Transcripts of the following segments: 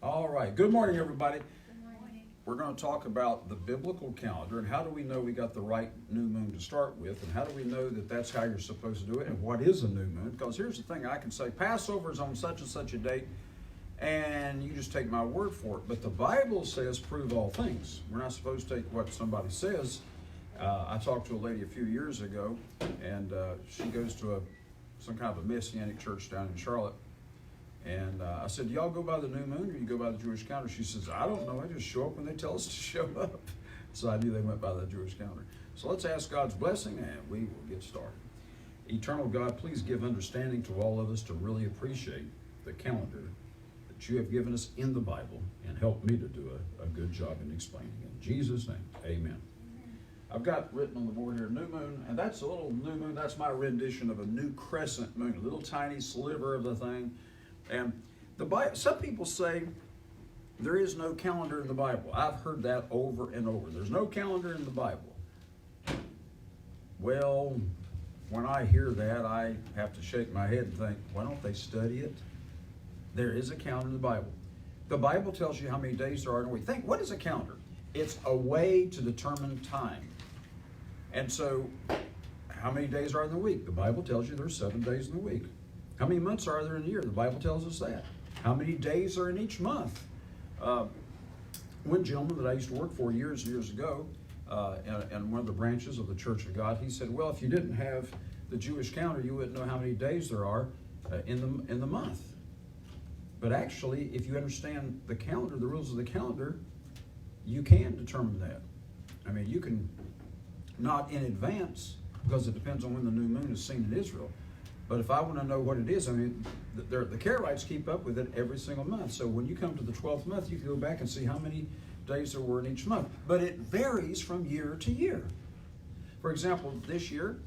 All right. Good morning, everybody. Good morning. We're going to talk about the biblical calendar and how do we know we got the right new moon to start with, and how do we know that that's how you're supposed to do it, and what is a new moon? Because here's the thing, I can say Passover is on such and such a date, and you just take my word for it. But the Bible says prove all things. We're not supposed to take what somebody says. I talked to a lady a few years ago, and she goes to some kind of a Messianic church down in Charlotte. And I said, do y'all go by the new moon or you go by the Jewish calendar? She says, I don't know. I just show up when they tell us to show up. So I knew they went by the Jewish calendar. So let's ask God's blessing and we will get started. Eternal God, please give understanding to all of us to really appreciate the calendar that you have given us in the Bible, and help me to do a good job in explaining it. In Jesus' name, amen. I've got written on the board here, new moon, and that's a little new moon. That's my rendition of a new crescent moon, a little tiny sliver of the thing. And the Bible, some people say there is no calendar in the Bible. I've heard that over and over. There's no calendar in the Bible. Well, when I hear that, I have to shake my head and think, why don't they study it? There is a calendar in the Bible. The Bible tells you how many days there are in a week. Think, what is a calendar? It's a way to determine time. And so, how many days are in the week? The Bible tells you there's 7 days in the week. How many months are there in a year? The Bible tells us that. How many days are in each month? One gentleman that I used to work for years and years ago, in one of the branches of the Church of God, he said, well, if you didn't have the Jewish calendar, you wouldn't know how many days there are in the month. But actually, if you understand the calendar, the rules of the calendar, you can determine that. I mean, you can, not in advance, because it depends on when the new moon is seen in Israel. But if I want to know what it is, I mean, the Karaites keep up with it every single month. So when you come to the 12th month, you can go back and see how many days there were in each month. But it varies from year to year. For example, this year,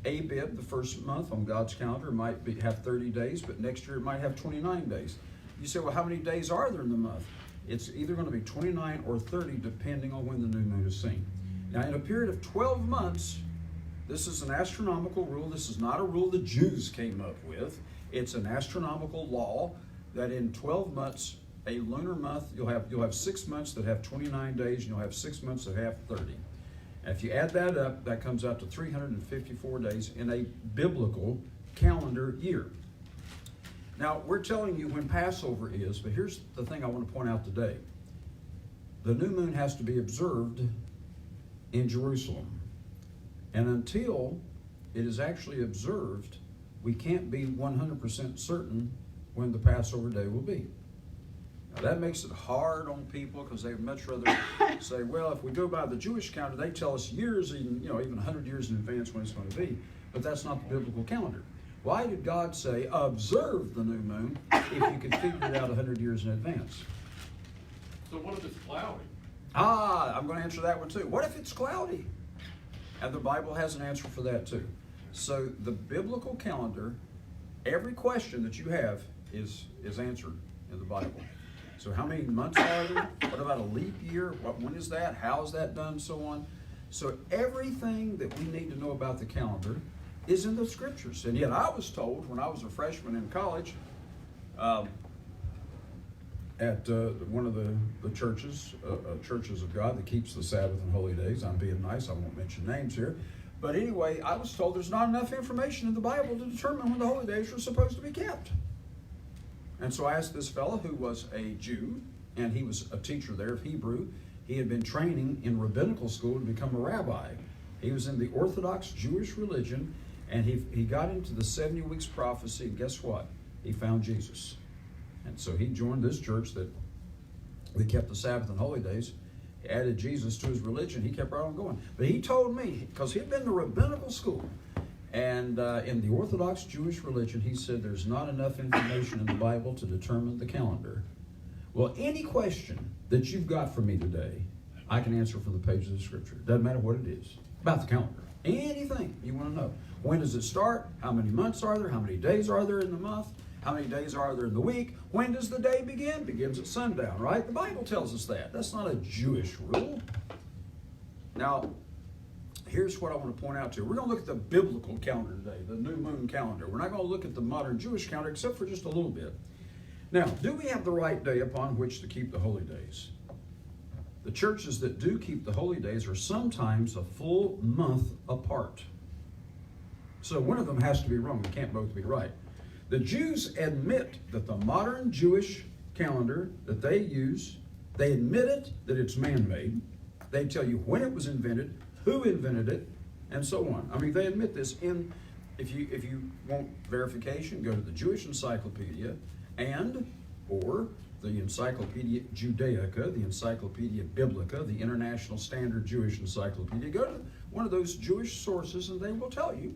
Abib, the first month on God's calendar, might have 30 days, but next year it might have 29 days. You say, well, how many days are there in the month? It's either going to be 29 or 30, depending on when the new moon is seen. Now, in a period of 12 months, this is an astronomical rule. This is not a rule the Jews came up with. It's an astronomical law that in 12 months, a lunar month, you'll have 6 months that have 29 days, and you'll have 6 months that have 30. And if you add that up, that comes out to 354 days in a biblical calendar year. Now, we're telling you when Passover is, but here's the thing I want to point out today. The new moon has to be observed in Jerusalem. And until it is actually observed, we can't be 100% certain when the Passover day will be. Now that makes it hard on people because they'd much rather say, well, if we go by the Jewish calendar, they tell us years, even 100 years in advance when it's going to be. But that's not the biblical calendar. Why did God say, observe the new moon, if you could figure it out 100 years in advance? So what if it's cloudy? I'm going to answer that one too. What if it's cloudy? And the Bible has an answer for that too. So the biblical calendar, every question that you have is answered in the Bible. So how many months are there? What about a leap year? When is that? How is that done? So on. So everything that we need to know about the calendar is in the scriptures. And yet I was told when I was a freshman in college, at one of the churches of God that keeps the Sabbath and holy days. I'm being nice, I won't mention names here. But anyway, I was told there's not enough information in the Bible to determine when the holy days were supposed to be kept. And so I asked this fellow who was a Jew, and he was a teacher there of Hebrew. He had been training in rabbinical school to become a rabbi. He was in the Orthodox Jewish religion, and he got into the 70 weeks prophecy, and guess what? He found Jesus. And so he joined this church that we kept the Sabbath and holy days. He added Jesus to his religion. He kept right on going. But he told me, because he'd been to rabbinical school, and in the Orthodox Jewish religion, he said there's not enough information in the Bible to determine the calendar. Well, any question that you've got for me today, I can answer from the pages of the Scripture. Doesn't matter what it is. About the calendar. Anything you want to know. When does it start? How many months are there? How many days are there in the month? How many days are there in the week? When does the day begin? Begins at sundown, right? The Bible tells us that. That's not a Jewish rule. Now, here's what I want to point out to you. We're going to look at the biblical calendar today, the new moon calendar. We're not going to look at the modern Jewish calendar, except for just a little bit. Now, do we have the right day upon which to keep the holy days? The churches that do keep the holy days are sometimes a full month apart. So one of them has to be wrong. They can't both be right. The Jews admit that the modern Jewish calendar that they use, they admit it, that it's man-made. They tell you when it was invented, who invented it, and so on. I mean, they admit this. If you want verification, go to the Jewish Encyclopedia or the Encyclopedia Judaica, the Encyclopedia Biblica, the International Standard Jewish Encyclopedia. Go to one of those Jewish sources and they will tell you.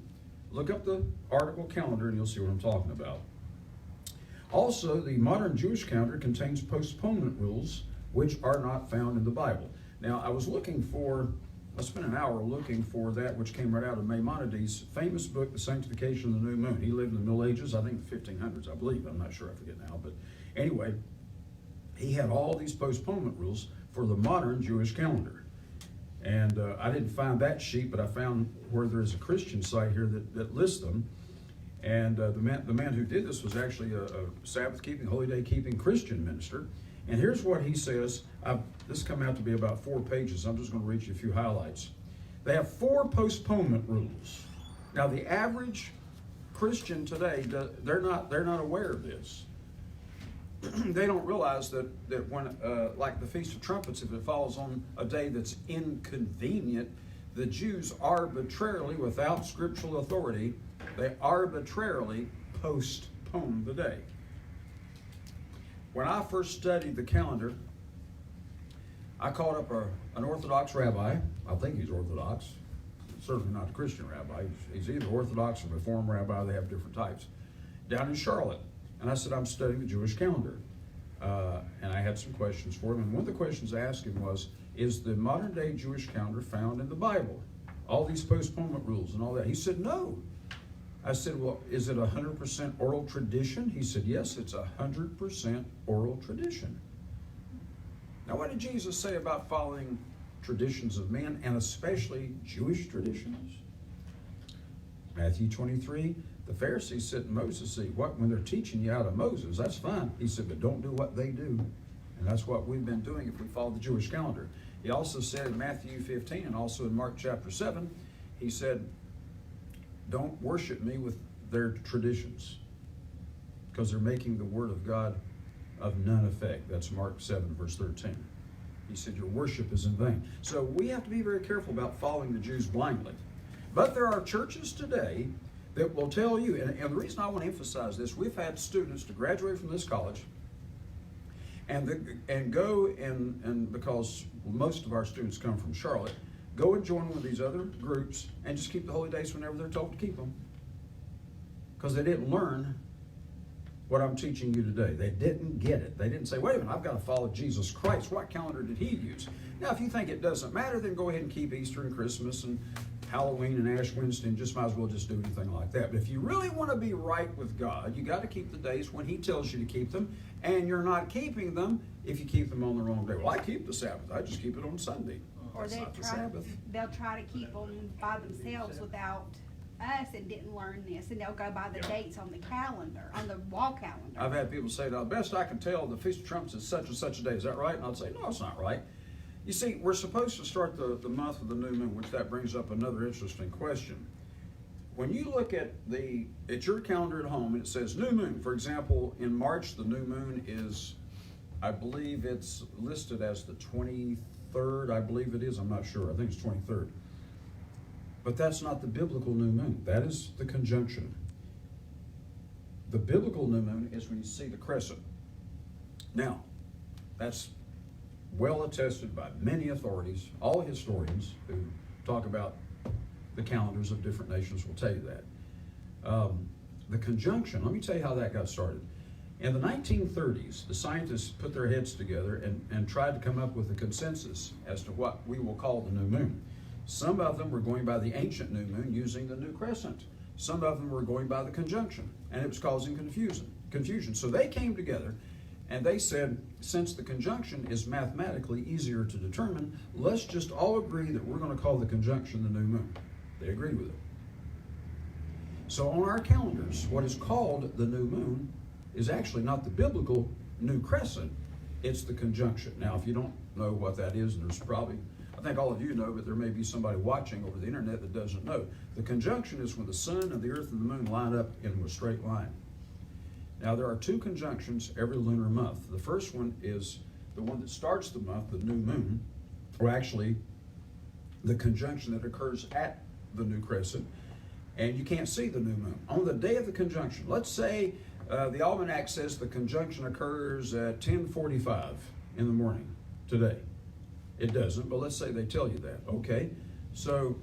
Look up the article calendar and you'll see what I'm talking about. Also, the modern Jewish calendar contains postponement rules which are not found in the Bible. Now, I spent an hour looking for that which came right out of Maimonides' famous book, The Sanctification of the New Moon. He lived in the Middle Ages, I think the 1500s, I believe. I'm not sure, I forget now. But anyway, he had all these postponement rules for the modern Jewish calendar. And I didn't find that sheet, but I found where there's a Christian site here that lists them. And the man who did this was actually a Sabbath-keeping, holy day-keeping Christian minister. And here's what he says. This come out to be about 4 pages. I'm just going to read you a few highlights. They have 4 postponement rules. Now, the average Christian today, they're not aware of this. They don't realize that when, like the Feast of Trumpets, if it falls on a day that's inconvenient, the Jews arbitrarily, without scriptural authority, they arbitrarily postpone the day. When I first studied the calendar, I called up an Orthodox rabbi. I think he's Orthodox. Certainly not a Christian rabbi. He's either Orthodox or Reform rabbi. They have different types. Down in Charlotte. And I said, I'm studying the Jewish calendar. And I had some questions for him. And one of the questions I asked him was, is the modern day Jewish calendar found in the Bible? All these postponement rules and all that. He said, no. I said, well, is it 100% oral tradition? He said, yes, it's 100% oral tradition. Now, what did Jesus say about following traditions of men, and especially Jewish traditions? Matthew 23, the Pharisees sit in Moses' seat. When they're teaching you out of Moses, that's fine. He said, but don't do what they do. And that's what we've been doing if we follow the Jewish calendar. He also said in Matthew 15 and also in Mark chapter 7, he said, don't worship me with their traditions, because they're making the word of God of none effect. That's Mark 7, verse 13. He said, your worship is in vain. So we have to be very careful about following the Jews blindly. But there are churches today that will tell you, and the reason I want to emphasize this, we've had students to graduate from this college and go and because most of our students come from Charlotte, go and join one of these other groups and just keep the holy days whenever they're told to keep them. Because they didn't learn what I'm teaching you today. They didn't get it. They didn't say, wait a minute, I've got to follow Jesus Christ. What calendar did he use? Now, if you think it doesn't matter, then go ahead and keep Easter and Christmas and Halloween and Ash Wednesday, and just might as well just do anything like that. But if you really want to be right with God, you got to keep the days when he tells you to keep them, and you're not keeping them if you keep them on the wrong day. Well, I keep the Sabbath. I just keep it on Sunday. Or That's not the Sabbath. they'll try to keep them by themselves without us and didn't learn this, and they'll go by the dates on the calendar, on the wall calendar. I've had people say, the best I can tell, the Feast of Trumpets is such and such a day. Is that right? And I'd say, no, it's not right. You see, we're supposed to start the month with the new moon, which that brings up another interesting question. When you look at your calendar at home and it says new moon, for example, in March, the new moon is, I believe it's listed as the 23rd, I believe it is, I'm not sure, I think it's 23rd. But that's not the biblical new moon, that is the conjunction. The biblical new moon is when you see the crescent. Now, that's well attested by many authorities, all historians who talk about the calendars of different nations will tell you that. The conjunction, let me tell you how that got started. In the 1930s, the scientists put their heads together and tried to come up with a consensus as to what we will call the new moon. Some of them were going by the ancient new moon using the new crescent. Some of them were going by the conjunction, and it was causing confusion. So they came together and they said, since the conjunction is mathematically easier to determine, let's just all agree that we're going to call the conjunction the new moon. They agreed with it. So on our calendars, what is called the new moon is actually not the biblical new crescent, it's the conjunction. Now, if you don't know what that is, and there's probably, I think all of you know, but there may be somebody watching over the internet that doesn't know. The conjunction is when the sun and the earth and the moon line up in a straight line. Now, there are two conjunctions every lunar month. The first one is the one that starts the month, the new moon, or actually the conjunction that occurs at the new crescent, and you can't see the new moon. On the day of the conjunction, let's say the almanac says the conjunction occurs at 10:45 in the morning today. It doesn't, but let's say they tell you that, okay? So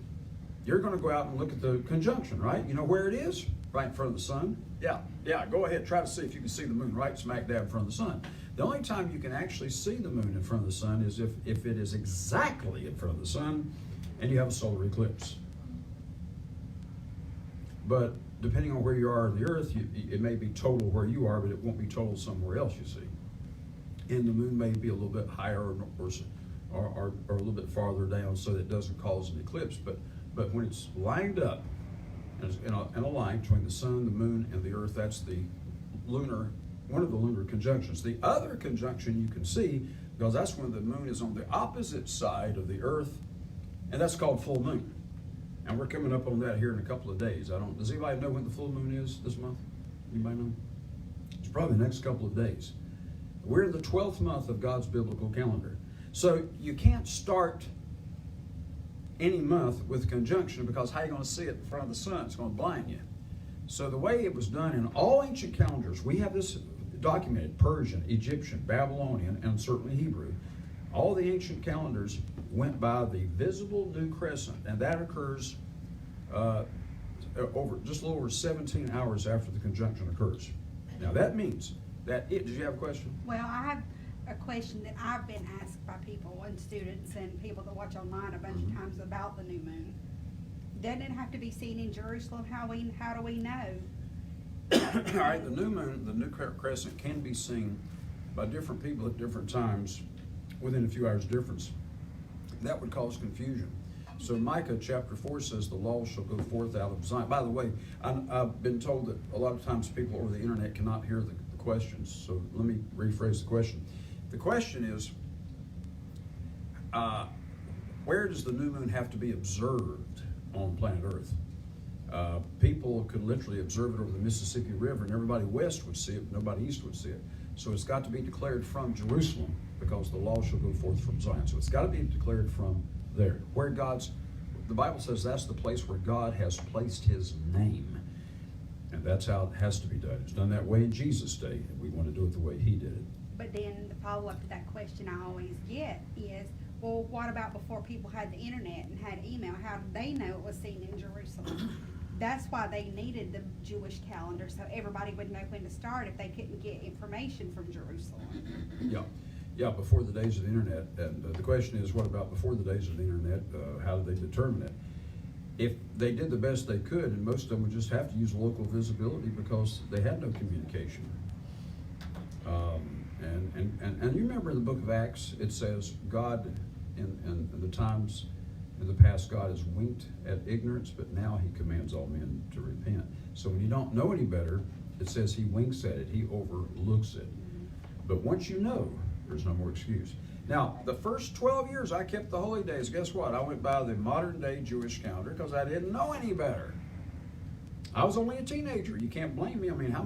you're going to go out and look at the conjunction, right? You know where it is? Right in front of the sun. Yeah, go ahead, try to see if you can see the moon right smack dab in front of the sun. The only time you can actually see the moon in front of the sun is if it is exactly in front of the sun and you have a solar eclipse. But depending on where you are on the earth, it may be total where you are, but it won't be total somewhere else, you see. And the moon may be a little bit higher or a little bit farther down so that it doesn't cause an eclipse. But when it's lined up in a line between the sun, the moon, and the earth, that's the lunar, one of the lunar conjunctions. The other conjunction you can see, because that's when the moon is on the opposite side of the earth, and that's called full moon. And we're coming up on that here in a couple of days. Does anybody know when the full moon is this month? Anybody know? It's probably the next couple of days. We're in the 12th month of God's biblical calendar. So you can't start any month with conjunction, because how are you going to see it in front of the sun? It's going to blind you. So the way it was done in all ancient calendars, we have this documented: Persian, Egyptian, Babylonian, and certainly Hebrew. All the ancient calendars went by the visible new crescent, and that occurs just a little over 17 hours after the conjunction occurs. Now that means that did you have a question? Well, I have a question that I've been asked by people and students and people that watch online a bunch of times about the new moon. Doesn't it have to be seen in Jerusalem? How do we know? All right, the new moon, the new crescent, can be seen by different people at different times within a few hours difference. That would cause confusion. So Micah chapter 4 says the law shall go forth out of Zion. By the way, I've been told that a lot of times people over the internet cannot hear the questions, so let me rephrase the question. The question is, where does the new moon have to be observed on planet Earth? People could literally observe it over the Mississippi River, and everybody west would see it, but nobody east would see it. So it's got to be declared from Jerusalem, because the law shall go forth from Zion. So it's got to be declared from there, where the Bible says that's the place where God has placed his name. And that's how it has to be done. It's done that way in Jesus' day, and we want to do it the way he did it. But then the follow-up to that question I always get is, well, what about before people had the internet and had email? How did they know it was seen in Jerusalem? That's why they needed the Jewish calendar, so everybody would know when to start if they couldn't get information from Jerusalem. Yeah, before the days of the internet. And the question is, what about before the days of the internet? How did they determine it? If they did the best they could, and most of them would just have to use local visibility because they had no communication. And you remember in the book of Acts, it says God, in the times in the past, God has winked at ignorance, but now he commands all men to repent. So when you don't know any better, it says he winks at it, he overlooks it. But once you know, there's no more excuse. Now, the first 12 years I kept the holy days, guess what? I went by the modern day Jewish calendar because I didn't know any better. I was only a teenager. You can't blame me. I mean, how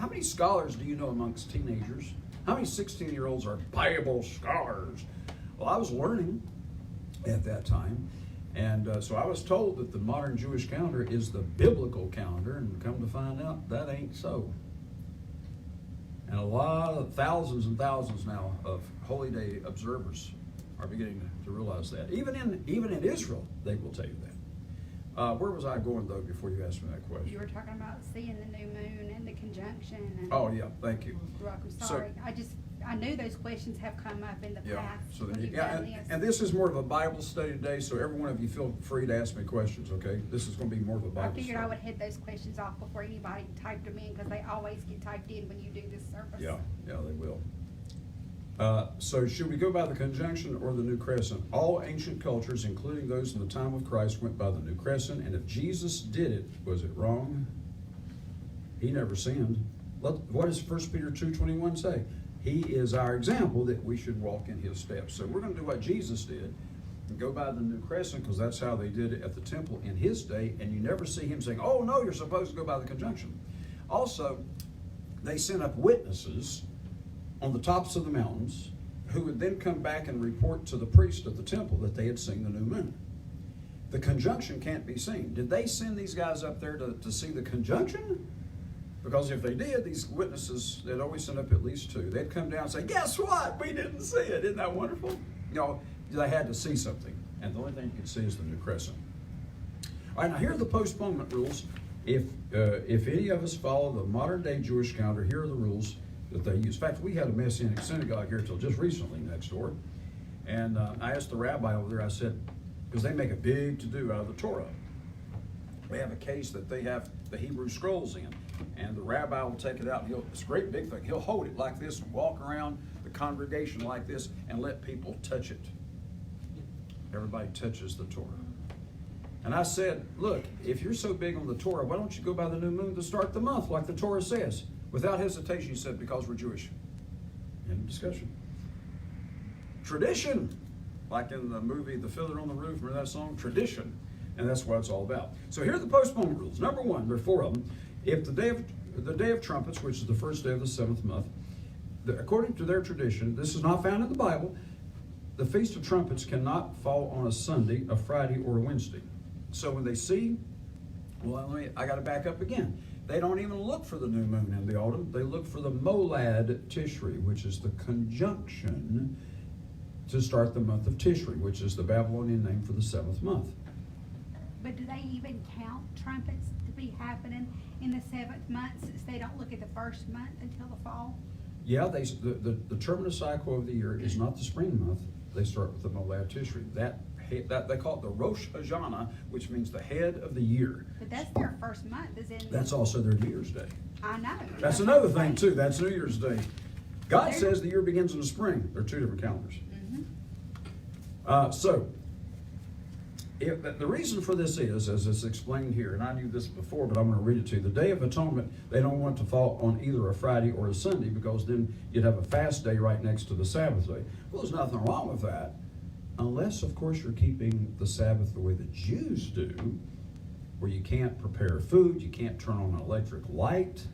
many scholars do you know amongst teenagers? How many 16-year-olds are Bible scholars? Well, I was learning at that time. And so I was told that the modern Jewish calendar is the biblical calendar, and come to find out that ain't so. And a lot of thousands and thousands now of holy day observers are beginning to realize that. Even in Israel, they will tell you that. Where was I going, though, before you asked me that question? You were talking about seeing the new moon and the conjunction. And oh, yeah, thank you. You're welcome. Sorry. I knew those questions have come up in the past. So when you've yeah, done this. and this is more of a Bible study today, so every one of you feel free to ask me questions, okay? This is going to be more of a Bible study. I figured I would hit those questions off before anybody typed them in, because they always get typed in when you do this service. Yeah, they will. So should we go by the conjunction or the new crescent? All ancient cultures, including those in the time of Christ, went by the new crescent, and if Jesus did it, was it wrong? He never sinned. What does 1 Peter 2:21 say? He is our example that we should walk in his steps. So we're going to do what Jesus did and go by the New Crescent, because that's how they did it at the temple in his day, and you never see him saying, oh no, you're supposed to go by the conjunction. Also, they sent up witnesses on the tops of the mountains who would then come back and report to the priest of the temple that they had seen the new moon. The conjunction can't be seen. Did they send these guys up there to see the conjunction? Because if they did, these witnesses, they'd always send up at least two. They'd come down and say, guess what? We didn't see it. Isn't that wonderful? You know, they had to see something. And the only thing you could see is the New Crescent. All right, now here are the postponement rules. If any of us follow the modern day Jewish calendar, here are the rules that they use. In fact, we had a Messianic synagogue here until just recently next door. And I asked the rabbi over there, I said, because they make a big to-do out of the Torah. They have a case that they have the Hebrew scrolls in, and the rabbi will take it out, and it's a great big thing. He'll hold it like this and walk around the congregation like this and let people touch it. Everybody touches the Torah. And I said, look, if you're so big on the Torah, why don't you go by the new moon to start the month like the Torah says? Without hesitation, he said, because we're Jewish. End of discussion. Tradition, like in the movie The Fiddler on the Roof, remember that song? Tradition. And that's what it's all about. So here are the postponement rules. Number one, there are four of them. If the day of trumpets, which is the first day of the seventh month, according to their tradition, this is not found in the Bible, the Feast of Trumpets cannot fall on a Sunday, a Friday, or a Wednesday. So when they see, I got to back up again. They don't even look for the new moon in the autumn. They look for the Molad Tishri, which is the conjunction to start the month of Tishri, which is the Babylonian name for the seventh month. But do they even count trumpets to be happening in the seventh month, since they don't look at the first month until the fall? Yeah, the terminus cycle of the year is not the spring month. They start with the Molad Tishri. That they call it the Rosh Hashanah, which means the head of the year. But that's their first month, is in. That's also their New Year's Day. I know. That's another thing too. That's New Year's Day. God says the year begins in the spring. They're two different calendars. The reason for this is, as it's explained here, and I knew this before, but I'm going to read it to you. The Day of Atonement, they don't want it to fall on either a Friday or a Sunday, because then you'd have a fast day right next to the Sabbath day. Well, there's nothing wrong with that, unless, of course, you're keeping the Sabbath the way the Jews do, where you can't prepare food, you can't turn on an electric light.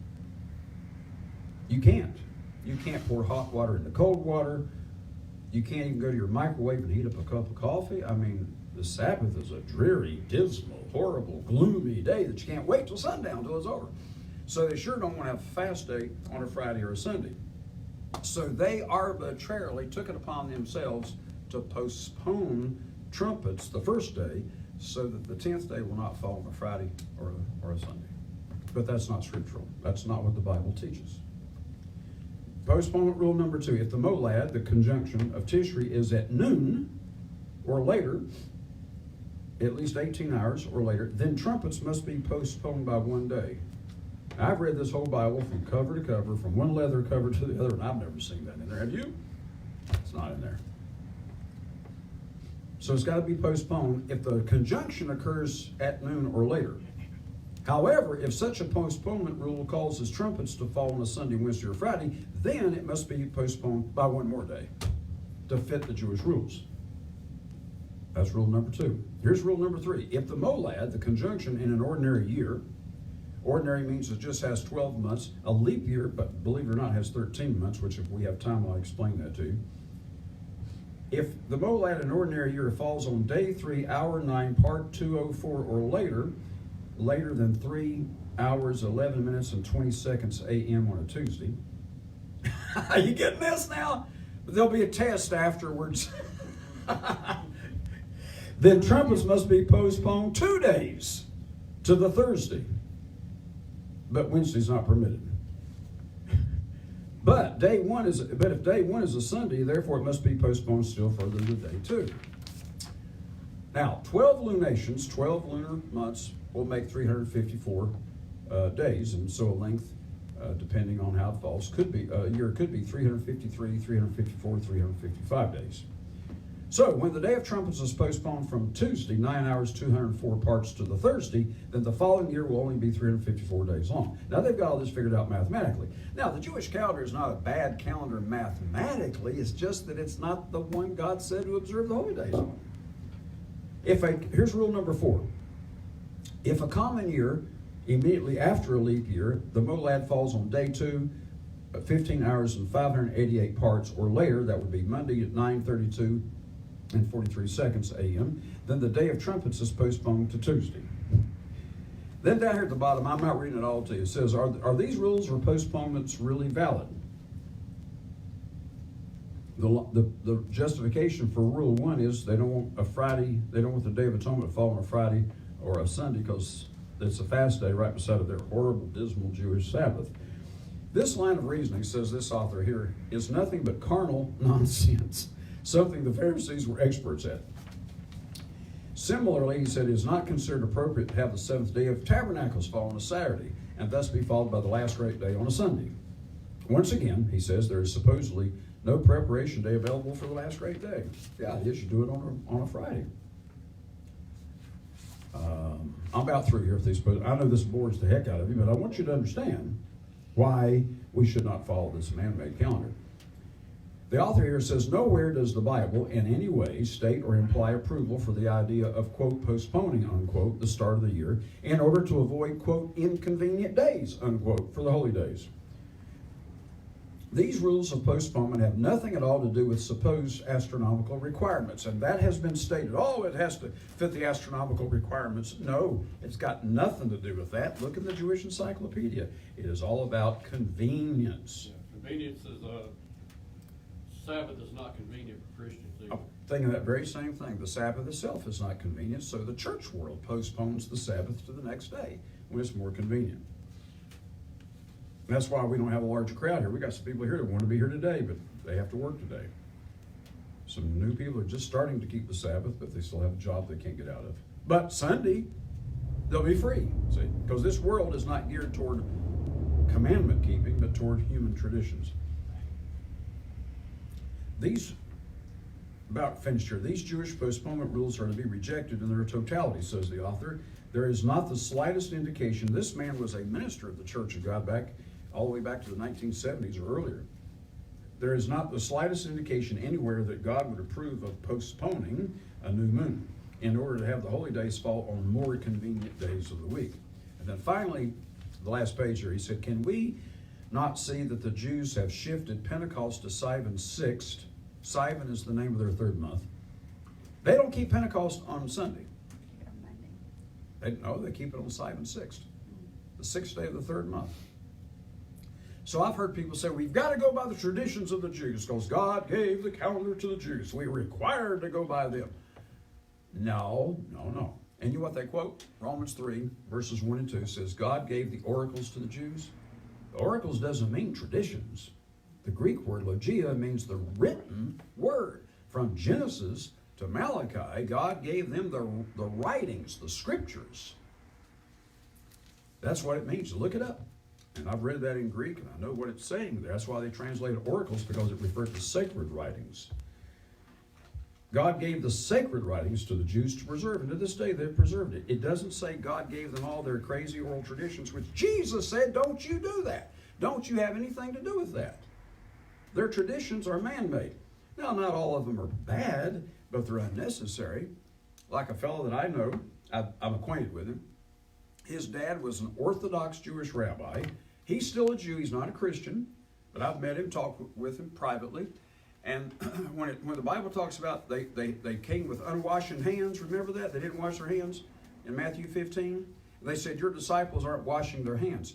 You can't. You can't pour hot water into cold water. You can't even go to your microwave and heat up a cup of coffee. I mean, the Sabbath is a dreary, dismal, horrible, gloomy day that you can't wait till sundown until it's over. So they sure don't want to have a fast day on a Friday or a Sunday. So they arbitrarily took it upon themselves to postpone trumpets the first day, so that the 10th day will not fall on a Friday or a Sunday. But that's not scriptural. That's not what the Bible teaches. Postponement rule number 2. If the Molad, the conjunction of Tishri, is at noon or later, at least 18 hours or later, then trumpets must be postponed by one day. I've read this whole Bible from cover to cover, from one leather cover to the other, and I've never seen that in there. Have you? It's not in there. So it's got to be postponed if the conjunction occurs at noon or later. However, if such a postponement rule causes trumpets to fall on a Sunday, Wednesday, or Friday, then it must be postponed by one more day to fit the Jewish rules. That's rule number 2. Here's rule number 3. If the Molad, the conjunction in an ordinary year, ordinary means it just has 12 months, a leap year, but believe it or not, has 13 months, which if we have time, I'll explain that to you. If the Molad in an ordinary year falls on day 3, hour 9, part 204 or later than 3 hours, 11 minutes, and 20 seconds a.m. on a Tuesday. Are you getting this now? There'll be a test afterwards. Then trumpets must be postponed 2 days to the Thursday. But Wednesday's not permitted. But if day 1 is a Sunday, therefore it must be postponed still further to day 2. Now, 12 lunations, 12 lunar months, will make 354 days, and so a length, depending on how it falls, a year could be 353, 354, 355 days. So, when the Day of Trumpets is postponed from Tuesday, 9 hours, 204 parts, to the Thursday, then the following year will only be 354 days long. Now, they've got all this figured out mathematically. Now, the Jewish calendar is not a bad calendar mathematically. It's just that it's not the one God said to observe the holy days on. Here's rule number 4. If a common year, immediately after a leap year, the molad falls on day 2, 15 hours and 588 parts, or later, that would be Monday at 9:32 and 43 seconds a.m., then the Day of Trumpets is postponed to Tuesday. Then down here at the bottom, I'm not reading it all to you, it says, are these rules or postponements really valid? The justification for Rule 1 is they don't want the Day of Atonement to fall on a Friday or a Sunday because it's a fast day right beside of their horrible, dismal Jewish Sabbath. This line of reasoning, says this author here, is nothing but carnal nonsense, something the Pharisees were experts at. Similarly, he said, it is not considered appropriate to have the 7th day of Tabernacles fall on a Saturday, and thus be followed by the last great day on a Sunday. Once again, he says, there is supposedly no preparation day available for the last great day. Yeah, it is. You do it on a Friday. I'm about through here with these, but I know this bores the heck out of you, but I want you to understand why we should not follow this man-made calendar. The author here says, nowhere does the Bible in any way state or imply approval for the idea of, quote, postponing, unquote, the start of the year in order to avoid, quote, inconvenient days, unquote, for the holy days. These rules of postponement have nothing at all to do with supposed astronomical requirements, and that has been stated. Oh, it has to fit the astronomical requirements. No, it's got nothing to do with that. Look in the Jewish Encyclopedia. It is all about convenience. Yeah, convenience is, Sabbath is not convenient for Christians either. I'm thinking that very same thing. The Sabbath itself is not convenient, so the church world postpones the Sabbath to the next day when it's more convenient. And that's why we don't have a large crowd here. We got some people here that want to be here today, but they have to work today. Some new people are just starting to keep the Sabbath, but they still have a job they can't get out of. But Sunday, they'll be free, see? Because this world is not geared toward commandment keeping, but toward human traditions. About finished here, these Jewish postponement rules are to be rejected in their totality, says the author. There is not the slightest indication. This man was a minister of the Church of God all the way back to the 1970s or earlier. There is not the slightest indication anywhere that God would approve of postponing a new moon in order to have the holy days fall on more convenient days of the week. And then finally, the last page here, he said, can we not see that the Jews have shifted Pentecost to Sivan 6th? Sivan is the name of their 3rd month. They don't keep Pentecost on Sunday. They keep it on Sivan 6th, the 6th day of the 3rd month. So I've heard people say, we've got to go by the traditions of the Jews because God gave the calendar to the Jews. We're required to go by them. No. And you know what they quote? Romans 3, verses 1 and 2 says, God gave the oracles to the Jews. The oracles doesn't mean traditions. The Greek word logia means the written word. From Genesis to Malachi, God gave them the writings, the scriptures. That's what it means. Look it up. And I've read that in Greek, and I know what it's saying there. That's why they translated oracles, because it referred to sacred writings. God gave the sacred writings to the Jews to preserve, and to this day they've preserved it. It doesn't say God gave them all their crazy oral traditions, which Jesus said, don't you do that. Don't you have anything to do with that. Their traditions are man-made. Now, not all of them are bad, but they're unnecessary. Like a fellow that I know, I'm acquainted with him. His dad was an Orthodox Jewish rabbi. He's still a Jew. He's not a Christian, but I've met him, talked with him privately. And when the Bible talks about they came with unwashed hands, remember that? They didn't wash their hands in Matthew 15. They said, your disciples aren't washing their hands.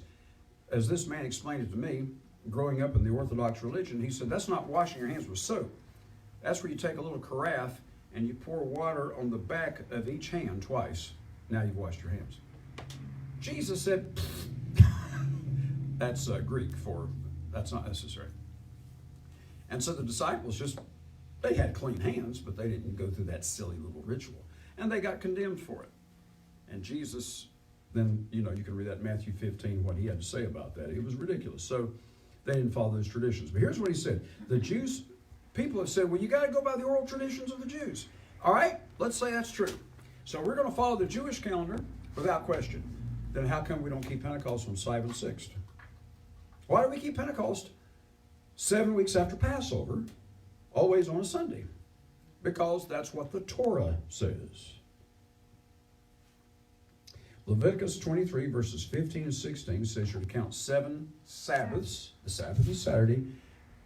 As this man explained it to me, growing up in the Orthodox religion, he said, that's not washing your hands with soap. That's where you take a little carafe and you pour water on the back of each hand twice. Now you've washed your hands. Jesus said, that's Greek for, that's not necessary. And so the disciples they had clean hands, but they didn't go through that silly little ritual. And they got condemned for it. And Jesus, then, you can read that in Matthew 15, what he had to say about that. It was ridiculous. So they didn't follow those traditions. But here's what he said. The Jews People have said, well, you got to go by the oral traditions of the Jews. All right, let's say that's true. So we're going to follow the Jewish calendar without question. Then how come we don't keep Pentecost on 7 6? Why do we keep Pentecost 7 weeks after Passover, always on a Sunday? Because that's what the Torah says. Leviticus 23 verses 15 and 16 says you're to count 7 Sabbaths. The Sabbath is Saturday,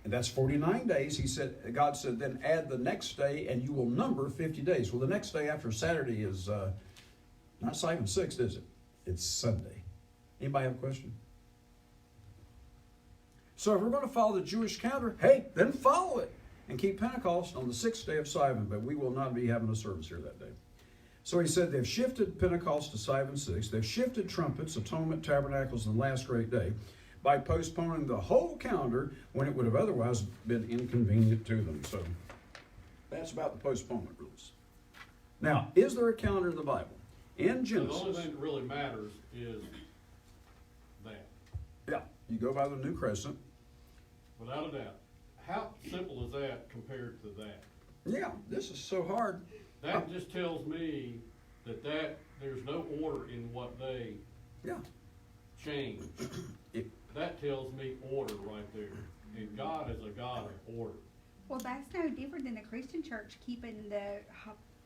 and that's 49 days. He said, God said, then add the next day, and you will number 50 days. Well, the next day after Saturday is not 7 6, is it? It's Sunday. Anybody have a question? So if we're going to follow the Jewish calendar, hey, then follow it and keep Pentecost on the 6th day of Sivan, but we will not be having a service here that day. So he said they've shifted Pentecost to 7 6. They've shifted trumpets, atonement, tabernacles, and the last great day by postponing the whole calendar when it would have otherwise been inconvenient to them. So that's about the postponement rules. Now, is there a calendar in the Bible? In So Genesis. the only thing that really matters is that, Yeah, you go by the New Crescent. without a doubt. How simple is that compared to that? Yeah, this is so hard. That just tells me that there's no order in what they Yeah. change. That tells me order right there. And God is a God of order. Well, that's no different than the Christian church keeping the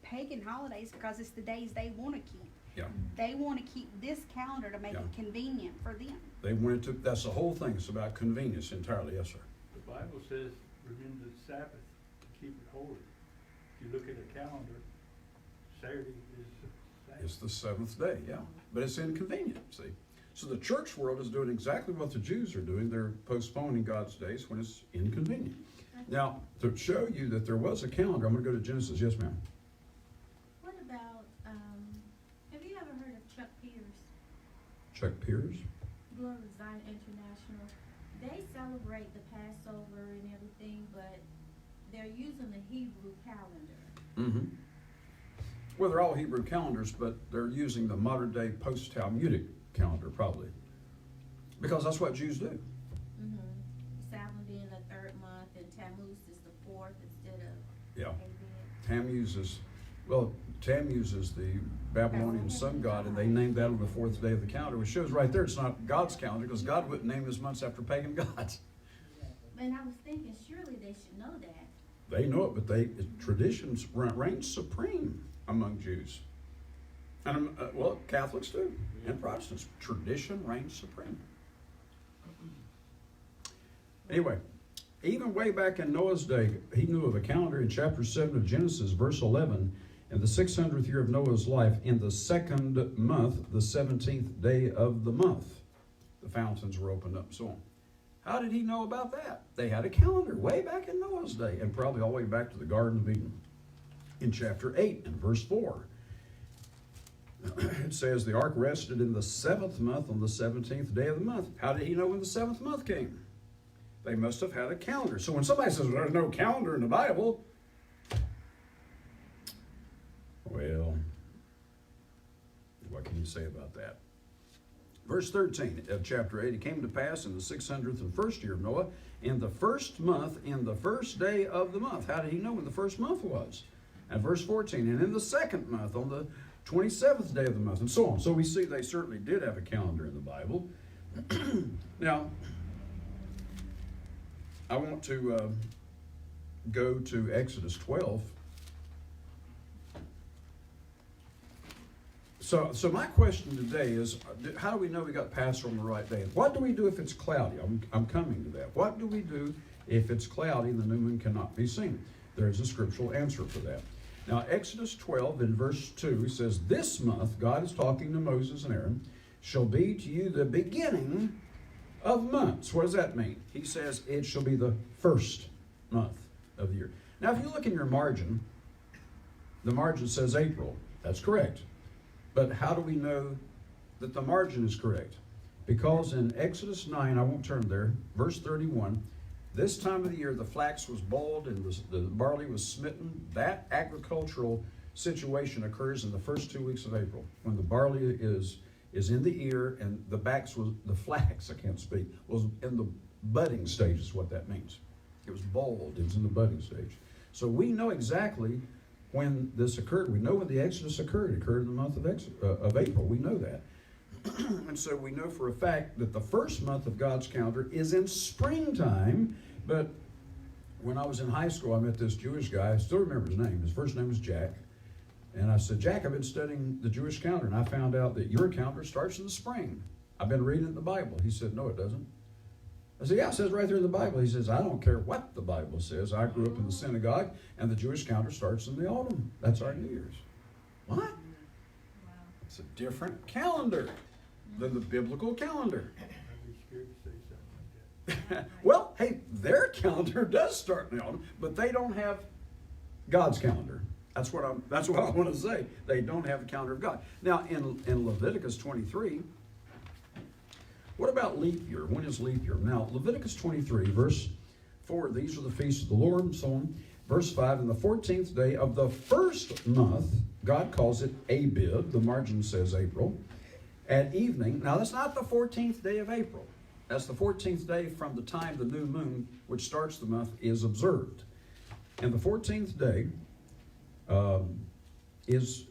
pagan holidays because it's the days they want to keep. Yeah. They want to keep this calendar to make Yeah. it convenient for them. They wanted to, that's the whole thing. It's about convenience entirely. Yes, sir. The Bible says, remember the Sabbath to keep it holy. If you look at the calendar, Saturday is Sabbath. It's the 7th day, yeah. But it's inconvenient, see. So the church world is doing exactly what the Jews are doing. They're postponing God's days when it's inconvenient. Now, to show you that there was a calendar, I'm going to go to Genesis. Yes, ma'am. What about, have you ever heard of Chuck Pierce, Chuck Pierce. Glory Zion International? They celebrate the Passover and everything, but they're using the Hebrew calendar. Mm-hmm. Well, they're all Hebrew calendars, but they're using the modern day post-Talmudic calendar, probably. Because that's what Jews do. Mm-hmm. Sabbath being the 3rd month, and Tammuz is the 4th instead of Yeah. Amen. Tammuz is the Babylonian sun god, and they named that on the 4th day of the calendar, which shows right there it's not God's calendar, because God wouldn't name his months after pagan gods. And I was thinking, surely they should know that. They know it, but traditions reign supreme among Jews. And, well, Catholics do, and Protestants. Tradition reigns supreme. Anyway, even way back in Noah's day, he knew of a calendar in chapter 7 of Genesis, verse 11. In the 600th year of Noah's life, in the 2nd month, the 17th day of the month, the fountains were opened up, and so on. How did he know about that? They had a calendar way back in Noah's day, and probably all the way back to the Garden of Eden. In chapter 8 and verse 4, it says, the ark rested in the 7th month on the 17th day of the month. How did he know when the 7th month came? They must have had a calendar. So when somebody says, there's no calendar in the Bible, well, what can you say about that? Verse 13 of chapter 8, it came to pass in the 601st year of Noah, in the 1st month, in the 1st day of the month. How did he know when the 1st month was? And verse 14, and in the 2nd month, on the 27th day of the month, and so on. So we see they certainly did have a calendar in the Bible. Now, I want to go to Exodus 12. So my question today is, how do we know we got Passover on the right day? What do we do if it's cloudy? I'm coming to that. What do we do if it's cloudy and the new moon cannot be seen? There's a scriptural answer for that. Now, Exodus 12 in verse 2 says, this month, God is talking to Moses and Aaron, shall be to you the beginning of months. What does that mean? He says it shall be the 1st month of the year. Now, if you look in your margin, the margin says April. That's correct. But how do we know that the margin is correct? Because in Exodus 9, I won't turn there, verse 31, this time of the year the flax was boiled and the barley was smitten. That agricultural situation occurs in the first 2 weeks of April, when the barley is in the ear and the flax, I can't speak, was in the budding stage is what that means. It was bold. It was in the budding stage. So we know exactly when this occurred. We know when the Exodus occurred. It occurred in the month of April. We know that. And so we know for a fact that the first month of God's calendar is in springtime. But when I was in high school, I met this Jewish guy. I still remember his name. His first name was Jack. And I said, Jack, I've been studying the Jewish calendar, and I found out that your calendar starts in the spring. I've been reading it in the Bible. He said, no, it doesn't. I said, yeah, it says right there in the Bible. He says, I don't care what the Bible says. I grew up in the synagogue, and the Jewish calendar starts in the autumn. That's our New Year's. What? Wow. It's a different calendar than the biblical calendar. I'd be scared to say something like that. Well, hey, their calendar does start in the autumn, but they don't have God's calendar. That's what I want to say. They don't have the calendar of God. Now, in Leviticus 23, what about leap year? When is leap year? Now, Leviticus 23, verse 4, these are the feasts of the Lord, and so on. Verse 5, in the 14th day of the first month, God calls it Abib, the margin says April, at evening. Now, that's not the 14th day of April. That's the 14th day from the time the new moon, which starts the month, is observed. And the 14th day is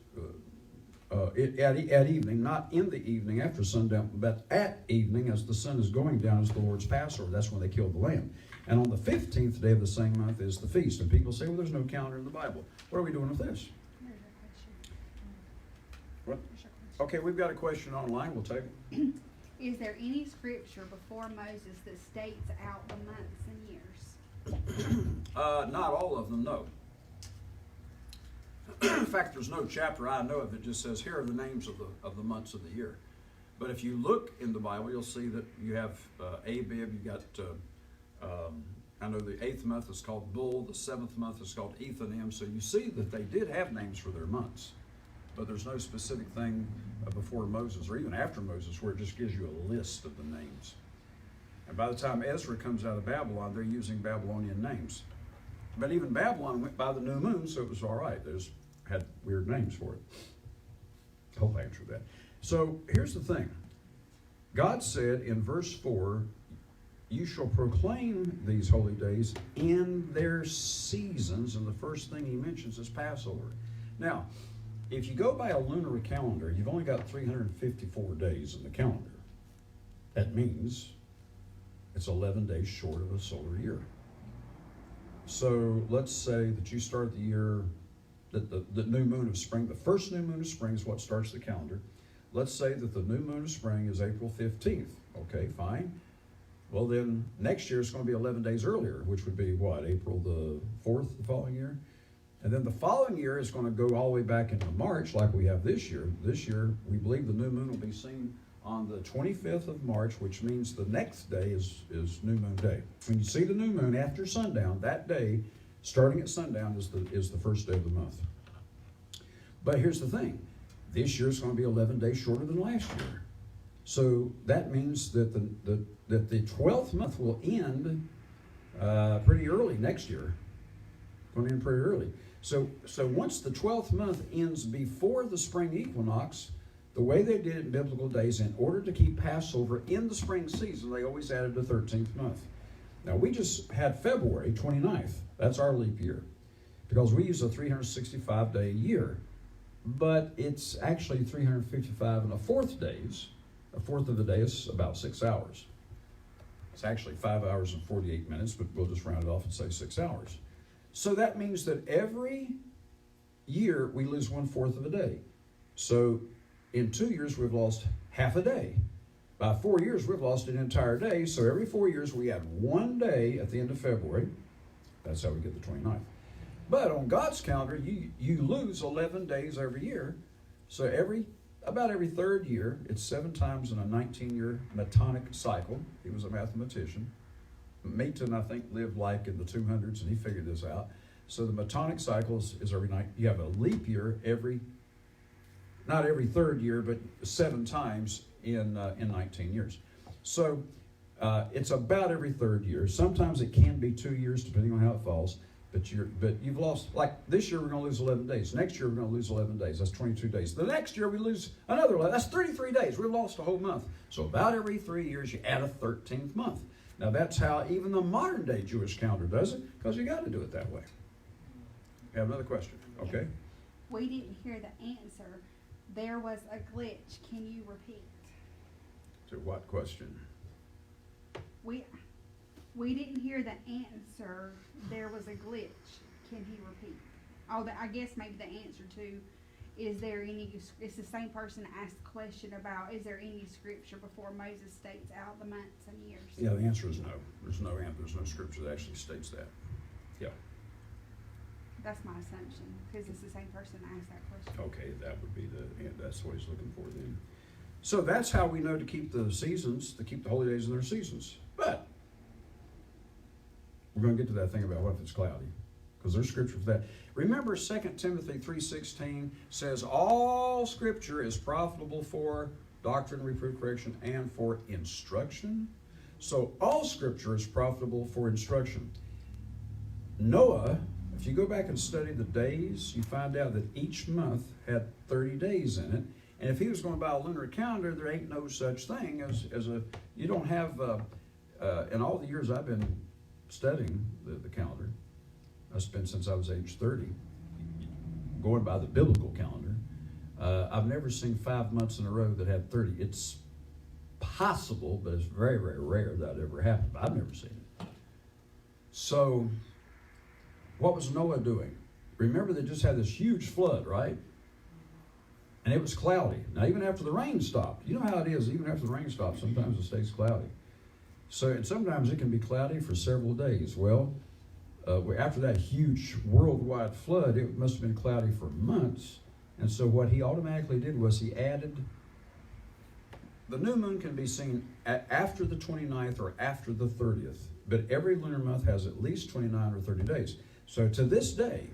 at evening, not in the evening after sundown, but at evening as the sun is going down is the Lord's Passover. That's when they killed the lamb. And on the 15th day of the same month is the feast. And people say, well, there's no calendar in the Bible. What are we doing with this? What? Okay, we've got a question online. We'll take it. Is there any scripture before Moses that states out the months and years? Not all of them, no. In fact, there's no chapter I know of that just says, here are the names of the months of the year. But if you look in the Bible, you'll see that you have Abib, you got, I know the 8th month is called Bull, the 7th month is called Ethanim, so you see that they did have names for their months. But there's no specific thing before Moses or even after Moses where it just gives you a list of the names. And by the time Ezra comes out of Babylon, they're using Babylonian names. But even Babylon went by the new moon, so it was all right. There's had weird names for it. Hope I answered that. So here's the thing. God said in verse 4, you shall proclaim these holy days in their seasons, and the first thing he mentions is Passover. Now, if you go by a lunar calendar, you've only got 354 days in the calendar. That means it's 11 days short of a solar year. So let's say that you start the year, that the new moon of spring, the first new moon of spring is what starts the calendar. Let's say that the new moon of spring is April 15th. Okay, fine. Well, then next year it's going to be 11 days earlier, which would be what, April the 4th the following year? And then the following year is going to go all the way back into March like we have this year. This year, we believe the new moon will be seen on the 25th of March, which means the next day is New Moon Day. When you see the new moon after sundown, that day, starting at sundown, is the first day of the month. But here's the thing. This year is going to be 11 days shorter than last year. So that means that the 12th month will end pretty early next year. Going to end pretty early. So once the 12th month ends before the spring equinox, the way they did it in biblical days, in order to keep Passover in the spring season, they always added the 13th month. Now, we just had February 29th. That's our leap year, because we use a 365-day year. But it's actually 355 and a fourth days. A fourth of the day is about 6 hours. It's actually 5 hours and 48 minutes, but we'll just round it off and say 6 hours. So that means that every year we lose 1/4 of a day. So in 2 years, we've lost half a day. By 4 years, we've lost an entire day. So every 4 years, we add 1 day at the end of February. That's how we get the 29th. But on God's calendar, you lose 11 days every year. So about every third year, it's 7 times in a 19-year metonic cycle. He was a mathematician. Meton, I think, lived like in the 200s, and he figured this out. So the metonic cycle is every night. You have a leap year not every third year, but 7 times in 19 years. So it's about every third year. Sometimes it can be 2 years, depending on how it falls. But you've lost, like this year we're going to lose 11 days. Next year we're going to lose 11 days. That's 22 days. The next year we lose another 11. That's 33 days. We've lost a whole month. So about every 3 years you add a 13th month. Now that's how even the modern day Jewish calendar does it, because you got to do it that way. You have another question, okay? We didn't hear the answer. There was a glitch. Can you repeat? To what question? We didn't hear the answer. There was a glitch. Can he repeat? Oh, I guess maybe the answer to, is there any, it's the same person that asked the question about, is there any scripture before Moses states out the months and years? Yeah, the answer is no. There's no scripture that actually states that. Yeah. That's my assumption, because it's the same person that asked that question. Okay, that would be that's what he's looking for then. So that's how we know to keep the seasons, to keep the holy days in their seasons. But we're going to get to that thing about what if it's cloudy, because there's scripture for that. Remember 2 Timothy 3:16 says all scripture is profitable for doctrine, reproof, correction, and for instruction. So all scripture is profitable for instruction. Noah, if you go back and study the days, you find out that each month had 30 days in it. And if he was going to buy a lunar calendar, there ain't no such thing as a, you don't have, in all the years I've been studying the calendar, it's been since I was age 30, going by the biblical calendar, I've never seen 5 months in a row that had 30. It's possible, but it's very, very rare that ever happened. But I've never seen it. So, what was Noah doing? Remember, they just had this huge flood, right? And it was cloudy. Now, even after the rain stopped, you know how it is, even after the rain stops, sometimes it stays cloudy. So, and sometimes it can be cloudy for several days. Well, after that huge worldwide flood, it must have been cloudy for months. And so what he automatically did was he added, the new moon can be seen after the 29th or after the 30th. But every lunar month has at least 29 or 30 days. So to this day,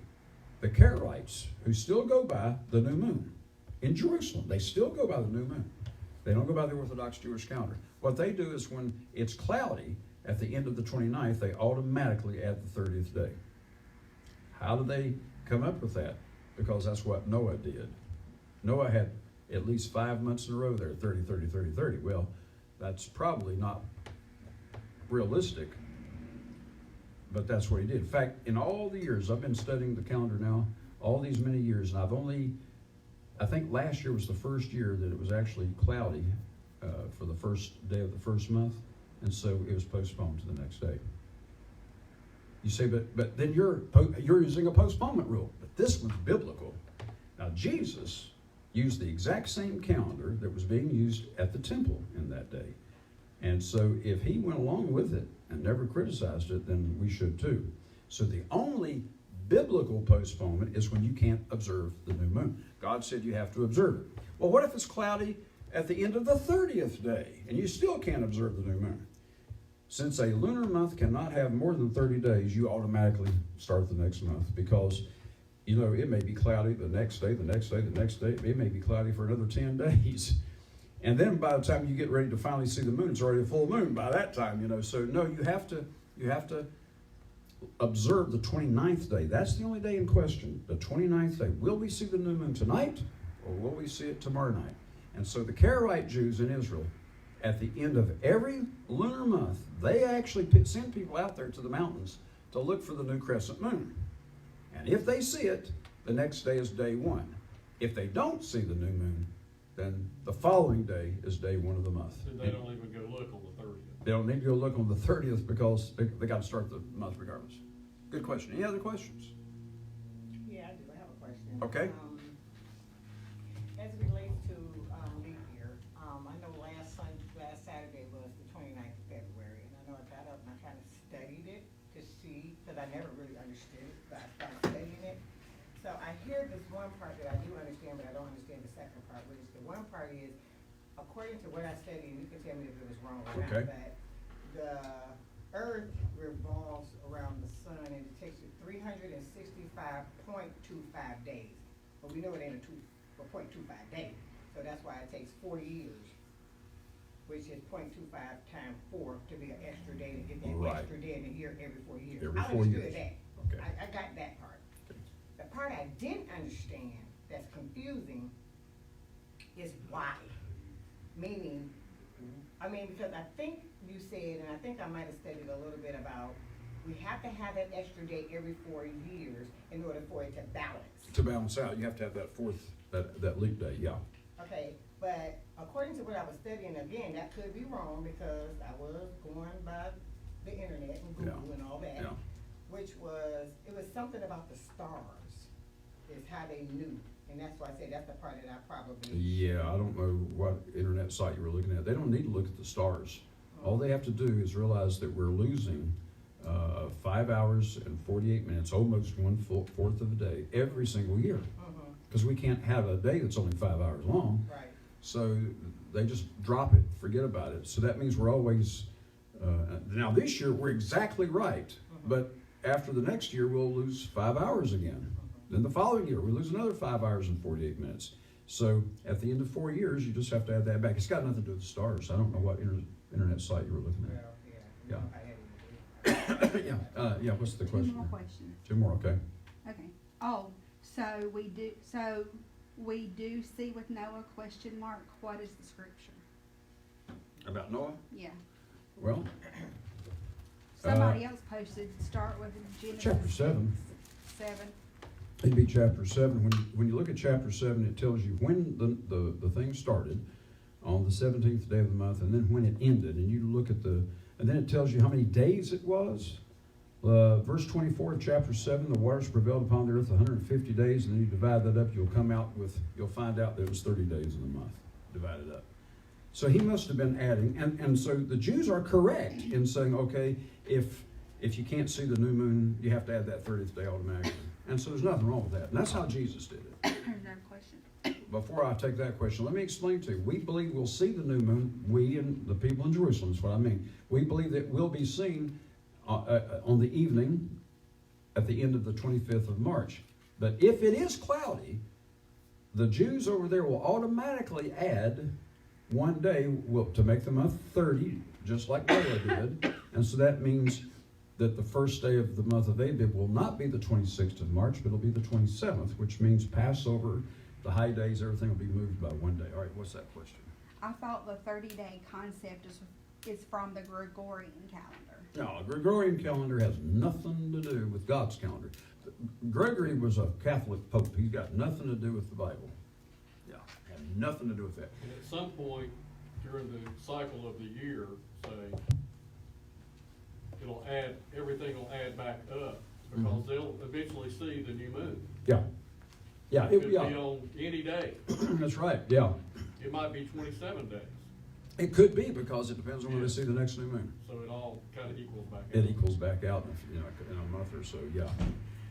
the Karaites, who still go by the new moon, in Jerusalem, they still go by the new moon. They don't go by the Orthodox Jewish calendar. What they do is when it's cloudy, at the end of the 29th, they automatically add the 30th day. How did they come up with that? Because that's what Noah did. Noah had at least 5 months in a row there, 30, 30, 30, 30. Well, that's probably not realistic, but that's what he did. In fact, in all the years, I've been studying the calendar now, all these many years, and I think last year was the first year that it was actually cloudy for the first day of the first month, and so it was postponed to the next day. You say, but then you're using a postponement rule, but this one's biblical. Now, Jesus used the exact same calendar that was being used at the temple in that day. And so if he went along with it and never criticized it, then we should too. So the only biblical postponement is when you can't observe the new moon. God said you have to observe it. Well, what if it's cloudy at the end of the 30th day and you still can't observe the new moon? Since a lunar month cannot have more than 30 days, you automatically start the next month because, you know, it may be cloudy the next day, the next day, the next day. It may be cloudy for another 10 days. And then by the time you get ready to finally see the moon, it's already a full moon by that time, you know. So no, you have to observe the 29th day. That's the only day in question, the 29th day. Will we see the new moon tonight or will we see it tomorrow night? And so the Karaite Jews in Israel, at the end of every lunar month, they actually send people out there to the mountains to look for the new crescent moon. And if they see it, the next day is day one. If they don't see the new moon, then the following day is day one of the month. So they don't even go look on the 30th. They don't need to go look on the 30th because they got to start the month regardless. Good question. Any other questions? Yeah, I do. I have a question. Okay. As it relates to leap year, I know last Saturday was the 29th of February, and I know I got up and I kind of studied it to see, because I never really understood it, but I started studying it. So I hear this one part that I do understand, but I don't understand the second part, which the one part is, according to what I studied, you can tell me if it was wrong or Okay. not, but the Earth revolves around the sun, and it takes you 365.25 days. But we know it ain't a 0.25 days, so that's why it takes 4 years, which is 0.25 times 4 to be an extra day, to get that Right. extra day in a year every 4 years. Every I 4 understood years. that. Okay. I got that part. The part I didn't understand that's confusing is why. Meaning, because I think you said, and I think I might have studied a little bit about, we have to have that extra day every 4 years in order for it to balance. To balance out, you have to have that fourth, that leap day, yeah. Okay, but according to what I was studying, again, that could be wrong because I was going by the internet and Google Yeah. and all that, Yeah. which was, it was something about the stars is how they knew. And that's why I said that's the part that I probably. Yeah, I don't know what internet site you were looking at. They don't need to look at the stars. All they have to do is realize that we're losing 5 hours and 48 minutes, almost 1/4 of a day, every single year. Because we can't have a day that's only 5 hours long. Right. So they just drop it, forget about it. So that means we're always, now this year we're exactly right, but after the next year we'll lose 5 hours again. Then the following year we lose another 5 hours and 48 minutes. So at the end of 4 years you just have to add that back. It's got nothing to do with the stars. I don't know what internet site you were looking at. Well, Yeah. I had it. Yeah, what's the Two question? more questions. Two more, okay. Okay. Oh, so we do see with Noah, question mark, what is the scripture? About Noah? Yeah. Well, Somebody else posted, start with Genesis. chapter 7. 7. It'd be chapter 7. When you look at chapter 7, it tells you when the thing started on the 17th day of the month, and then when it ended. And you look at and then it tells you how many days it was. Verse 24 of chapter 7, the waters prevailed upon the earth 150 days, and then you divide that up, you'll find out there was 30 days in the month divided up. So he must have been adding, and so the Jews are correct in saying, okay, if you can't see the new moon, you have to add that 30th day automatically. And so there's nothing wrong with that. And that's how Jesus did it. There's no question. Before I take that question, let me explain to you. We believe we'll see the new moon. We and the people in Jerusalem is what I mean. We believe that we'll be seen on the evening at the end of the 25th of March. But if it is cloudy, the Jews over there will automatically add one day to make the month 30, just like Noah did. And so that means that the first day of the month of Abib will not be the 26th of March, but it'll be the 27th, which means Passover, the high days, everything will be moved by one day. All right, what's that question? I thought the 30-day concept is from the Gregorian calendar. No, Gregorian calendar has nothing to do with God's calendar. Gregory was a Catholic pope. He's got nothing to do with the Bible. Yeah, had nothing to do with that. And at some point during the cycle of the year, say, everything will add back up because they'll eventually see the new moon. Yeah. Yeah, It could be on any day. that's right, yeah. It might be 27 days. It could be because it depends on when they see the next new moon. So it all kind of equals back out. It equals back out in a month or so, yeah.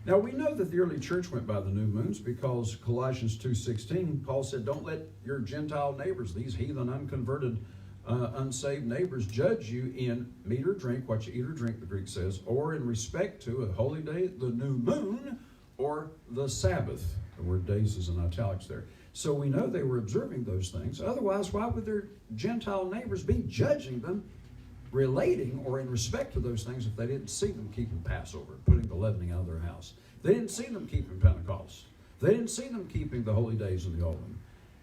Now we know that the early church went by the new moons because Colossians 2:16, Paul said, don't let your Gentile neighbors, these heathen, unconverted, unsaved neighbors, judge you in meat or drink, what you eat or drink, the Greek says, or in respect to a holy day, the new moon, or the Sabbath. The word days is in italics there. So we know they were observing those things. Otherwise, why would their Gentile neighbors be judging them, relating or in respect to those things if they didn't see them keeping Passover, putting the leavening out of their house? They didn't see them keeping Pentecost. They didn't see them keeping the holy days of the Old.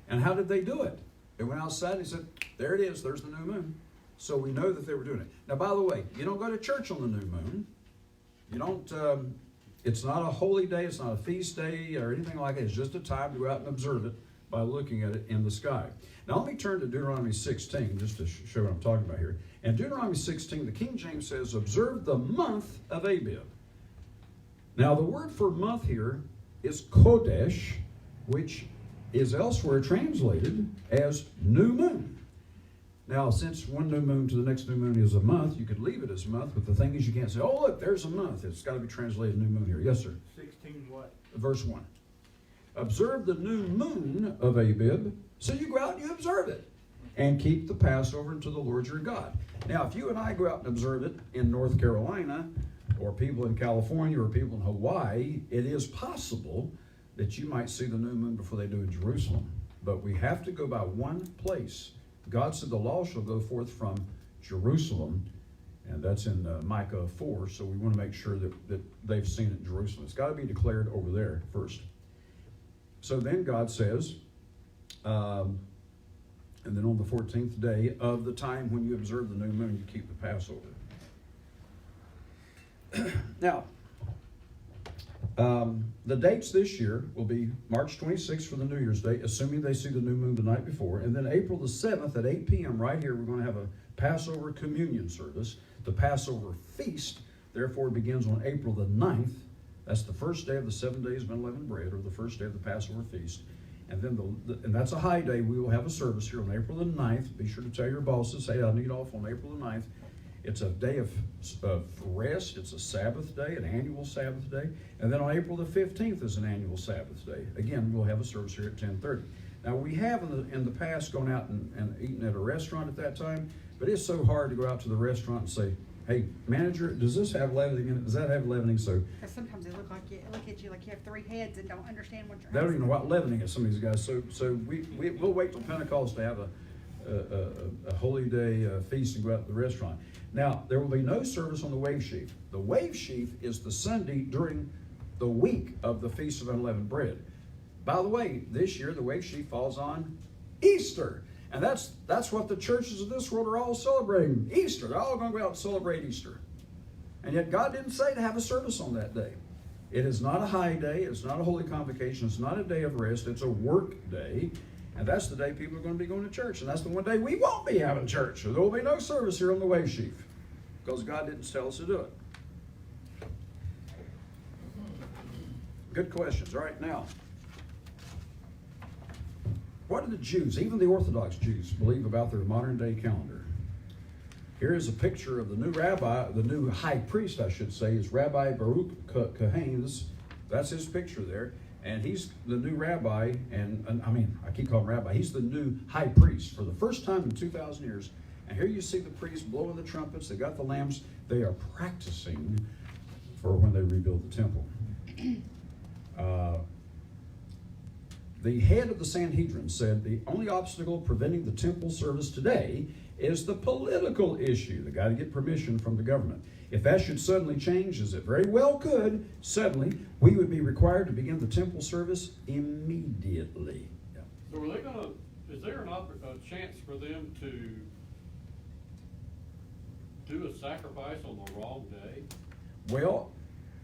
And how did they do it? They went outside and he said, there it is, there's the new moon. So we know that they were doing it. Now, by the way, you don't go to church on the new moon. You don't, it's not a holy day, it's not a feast day or anything like that. It's just a time to go out and observe it by looking at it in the sky. Now, let me turn to Deuteronomy 16 just to show what I'm talking about here. In Deuteronomy 16, the King James says, observe the month of Abib. Now, the word for month here is Kodesh, which is elsewhere translated as new moon. Now, since one new moon to the next new moon is a month, you could leave it as a month, but the thing is you can't say, oh, look, there's a month. It's got to be translated new moon here. Yes, sir. 16 what? Verse 1. Observe the new moon of Abib. So you go out and you observe it and keep the Passover unto the Lord your God. Now, if you and I go out and observe it in North Carolina, or people in California, or people in Hawaii, it is possible that you might see the new moon before they do in Jerusalem. But we have to go by one place. God said the law shall go forth from Jerusalem, and that's in Micah 4, so we want to make sure that they've seen it in Jerusalem. It's got to be declared over there first. So then God says, And then on the 14th day of the time when you observe the new moon, you keep the Passover. Now, the dates this year will be March 26th for the New Year's Day, assuming they see the new moon the night before. And then April the 7th at 8 p.m. right here, we're going to have a Passover communion service. The Passover feast, therefore, begins on April the 9th. That's the first day of the 7 days of unleavened bread, or the first day of the Passover feast. And then and that's a high day. We will have a service here on April the 9th. Be sure to tell your bosses, hey, I need off on April the 9th. It's a day of rest. It's a Sabbath day, an annual Sabbath day. And then on April the 15th is an annual Sabbath day. Again, we'll have a service here at 10:30. Now, we have in the past gone out and eaten at a restaurant at that time, but it's so hard to go out to the restaurant and say, hey, manager, does this have leavening in it? Does that have leavening? So Because sometimes they look at you like you have three heads and don't understand what you're they don't even know asking. what leavening is, some of these guys. So we'll wait till Pentecost to have a holy day feast and go out to the restaurant. Now, there will be no service on the wave sheaf. The wave sheaf is the Sunday during the week of the Feast of Unleavened Bread. By the way, this year the wave sheaf falls on Easter. And that's what the churches of this world are all celebrating, Easter. They're all going to go out and celebrate Easter. And yet God didn't say to have a service on that day. It is not a high day. It's not a holy convocation. It's not a day of rest. It's a work day. And that's the day people are going to be going to church. And that's the one day we won't be having church. So there will be no service here on the wave sheaf, because God didn't tell us to do it. Good questions. All right, now, what do the Jews, even the Orthodox Jews, believe about their modern day calendar? Here is a picture of the new rabbi, the new high priest, I should say, is Rabbi Baruch Kohen. That's his picture there. And he's the new rabbi, and I keep calling him rabbi. He's the new high priest for the first time in 2,000 years. And here you see the priests blowing the trumpets. They got the lambs. They are practicing for when they rebuild the temple. The head of the Sanhedrin said the only obstacle preventing the temple service today is the political issue. They got to get permission from the government. If that should suddenly change, as it very well could, suddenly, we would be required to begin the temple service immediately. Yeah. So is there a chance for them to do a sacrifice on the wrong day? Well,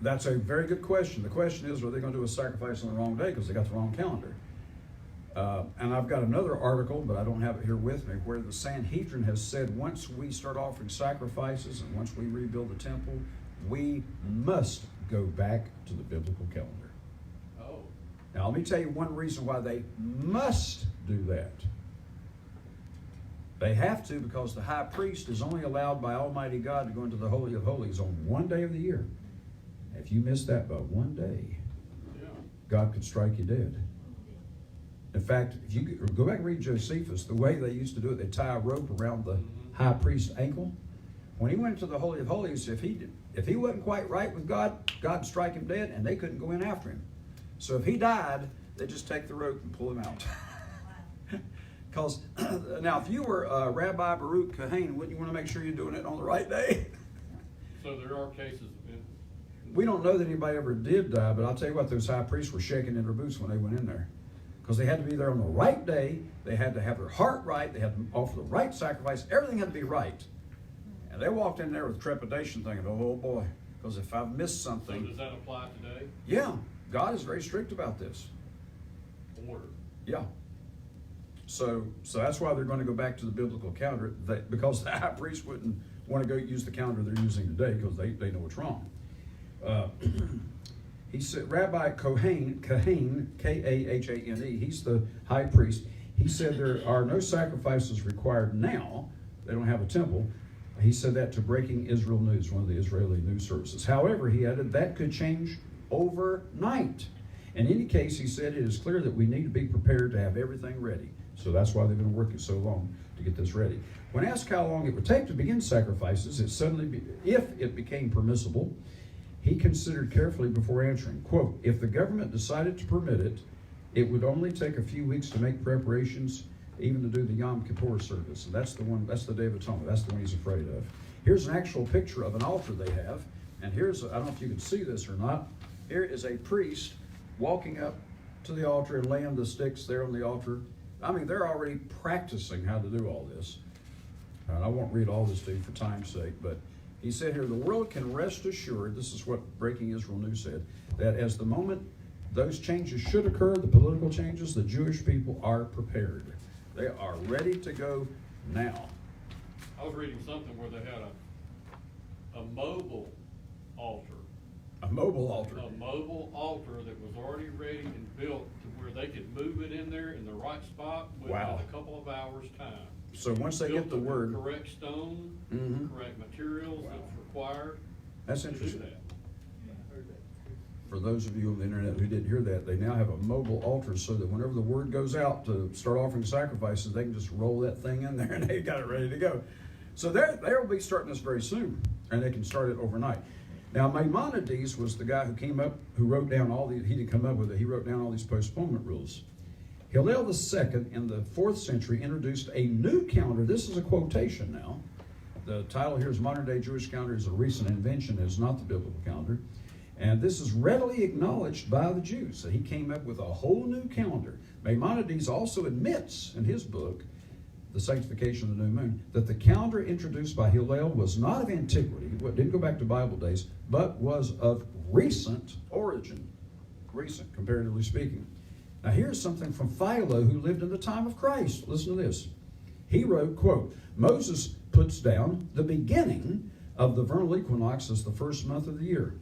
that's a very good question. The question is, are they going to do a sacrifice on the wrong day because they got the wrong calendar? And I've got another article, but I don't have it here with me, where the Sanhedrin has said once we start offering sacrifices and once we rebuild the temple, we must go back to the biblical calendar. Oh. Now, let me tell you one reason why they must do that. They have to, because the high priest is only allowed by Almighty God to go into the Holy of Holies on one day of the year. If you miss that by one day, Yeah. God could strike you dead. In fact, if you go back and read Josephus, the way they used to do it, they tie a rope around the high priest's ankle. When he went to the Holy of Holies, if he wasn't quite right with God, God would strike him dead, and they couldn't go in after him. So if he died, they just take the rope and pull him out. Because now, if you were Rabbi Baruch Kohen, wouldn't you want to make sure you're doing it on the right day? So there are cases. We don't know that anybody ever did die, but I'll tell you what, those high priests were shaking in their boots when they went in there. Because they had to be there on the right day, they had to have their heart right, they had to offer the right sacrifice, everything had to be right. And they walked in there with trepidation thinking, oh boy, because if I've missed So something. does that apply today? Yeah, God is very strict about this. Order. Yeah. So that's why they're going to go back to the biblical calendar, because the high priest wouldn't want to go use the calendar they're using today because they know it's wrong. He said, Rabbi Kohen, K-A-H-A-N-E, he's the high priest. He said there are no sacrifices required now. They don't have a temple. He said that to Breaking Israel News, one of the Israeli news services. However, he added, that could change overnight. In any case, he said, it is clear that we need to be prepared to have everything ready. So that's why they've been working so long to get this ready. When asked how long it would take to begin sacrifices, if it became permissible, he considered carefully before answering, quote, if the government decided to permit it, it would only take a few weeks to make preparations, even to do the Yom Kippur service. And that's the Day of Atonement. That's the one he's afraid of. Here's an actual picture of an altar they have. And I don't know if you can see this or not. Here is a priest walking up to the altar and laying the sticks there on the altar. I mean, they're already practicing how to do all this. And I won't read all this to you for time's sake, but he said here, the world can rest assured, this is what Breaking Israel News said, that as the moment those changes should occur, the political changes, the Jewish people are prepared. They are ready to go now. I was reading something where they had a mobile altar. A mobile altar. A mobile altar that was already ready and built to where they could move it in there in the right spot within Wow. a couple of hours' time. So once they get the Built word, with correct stone, Mhm. correct materials Wow. that's required that's to do interesting. that. I heard that. For those of you on the internet who didn't hear that, they now have a mobile altar so that whenever the word goes out to start offering sacrifices, they can just roll that thing in there and they got it ready to go. So they'll be starting this very soon, and they can start it overnight. Now, Maimonides was the guy who wrote down all these, he didn't come up with it, he wrote down all these postponement rules. Hillel II in the 4th century introduced a new calendar. This is a quotation now. The title here is Modern Day Jewish Calendar is a recent invention, it is not the biblical calendar. And this is readily acknowledged by the Jews. So he came up with a whole new calendar. Maimonides also admits in his book, The Sanctification of the New Moon, that the calendar introduced by Hillel was not of antiquity, it didn't go back to Bible days, but was of recent origin. Recent, comparatively speaking. Now here's something from Philo, who lived in the time of Christ. Listen to this. He wrote, quote, Moses puts down the beginning of the vernal equinox as the first month of the year.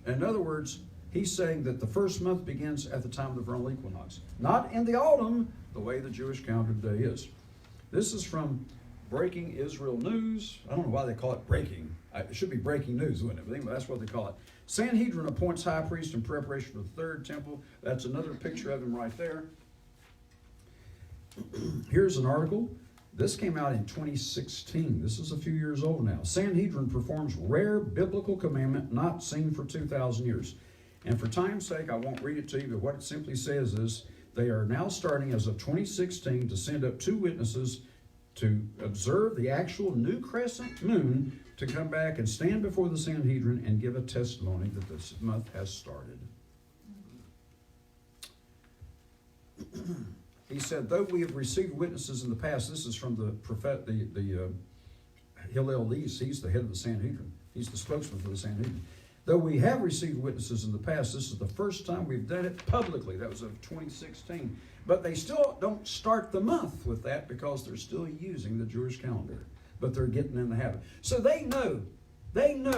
In other words, he's saying that the first month begins at the time of the vernal equinox, not in the autumn, the way the Jewish calendar today is. This is from Breaking Israel News. I don't know why they call it breaking. It should be breaking news, wouldn't it? But anyway, that's what they call it. Sanhedrin appoints high priest in preparation for the third temple. That's another picture of him right there. Here's an article. This came out in 2016. This is a few years old now. Sanhedrin performs rare biblical commandment not seen for 2,000 years. And for time's sake, I won't read it to you, but what it simply says is they are now starting as of 2016 to send up 2 witnesses to observe the actual new crescent moon to come back and stand before the Sanhedrin and give a testimony that this month has started. He said, though we have received witnesses in the past, this is from the prophet, Hillel, he's the head of the Sanhedrin. He's the spokesman for the Sanhedrin. Though we have received witnesses in the past, this is the first time we've done it publicly. That was of 2016. But they still don't start the month with that because they're still using the Jewish calendar. But they're getting in the habit. So they know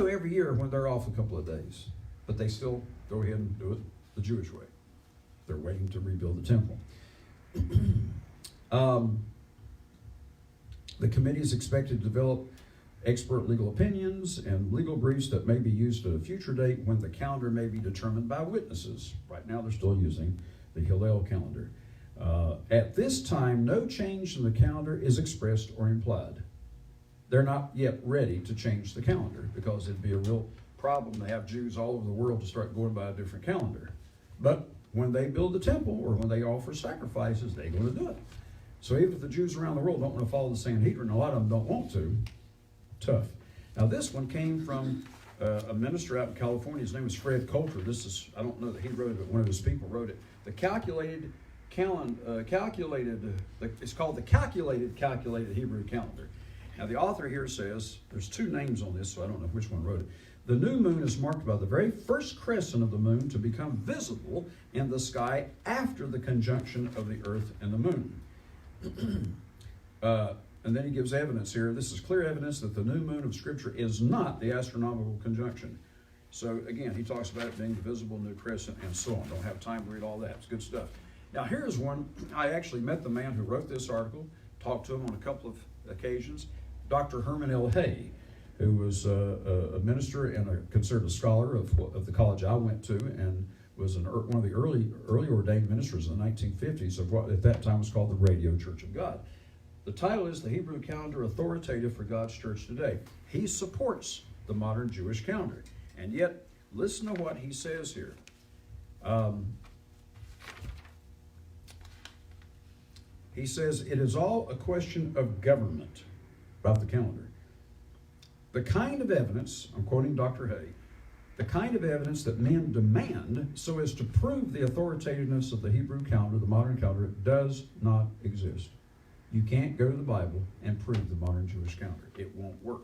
every year when they're off a couple of days. But they still go ahead and do it the Jewish way. They're waiting to rebuild the temple. The committee is expected to develop expert legal opinions and legal briefs that may be used at a future date when the calendar may be determined by witnesses. Right now they're still using the Hillel calendar. At this time, no change in the calendar is expressed or implied. They're not yet ready to change the calendar because it'd be a real problem to have Jews all over the world to start going by a different calendar. But when they build the temple or when they offer sacrifices, they're going to do it. So even if the Jews around the world don't want to follow the Sanhedrin, a lot of them don't want to, tough. Now this one came from a minister out in California. His name is Fred Coulter. This is, I don't know that he wrote it, but one of his people wrote it. The it's called the calculated Hebrew calendar. Now the author here says, there's 2 names on this, so I don't know which one wrote it. The new moon is marked by the very first crescent of the moon to become visible in the sky after the conjunction of the earth and the moon. And then he gives evidence here. This is clear evidence that the new moon of Scripture is not the astronomical conjunction. So again, he talks about it being the visible new crescent and so on. Don't have time to read all that. It's good stuff. Now here's one. I actually met the man who wrote this article, talked to him on a couple of occasions, Dr. Herman L. Hay, who was a minister and a considered a scholar of the college I went to, and was one of the early ordained ministers in the 1950s of what at that time was called the Radio Church of God. The title is The Hebrew Calendar Authoritative for God's Church Today. He supports the modern Jewish calendar. And yet, listen to what he says here. He says, it is all a question of government about the calendar. The kind of evidence, I'm quoting Dr. Hay, the kind of evidence that men demand so as to prove the authoritativeness of the Hebrew calendar, the modern calendar, does not exist. You can't go to the Bible and prove the modern Jewish calendar. It won't work.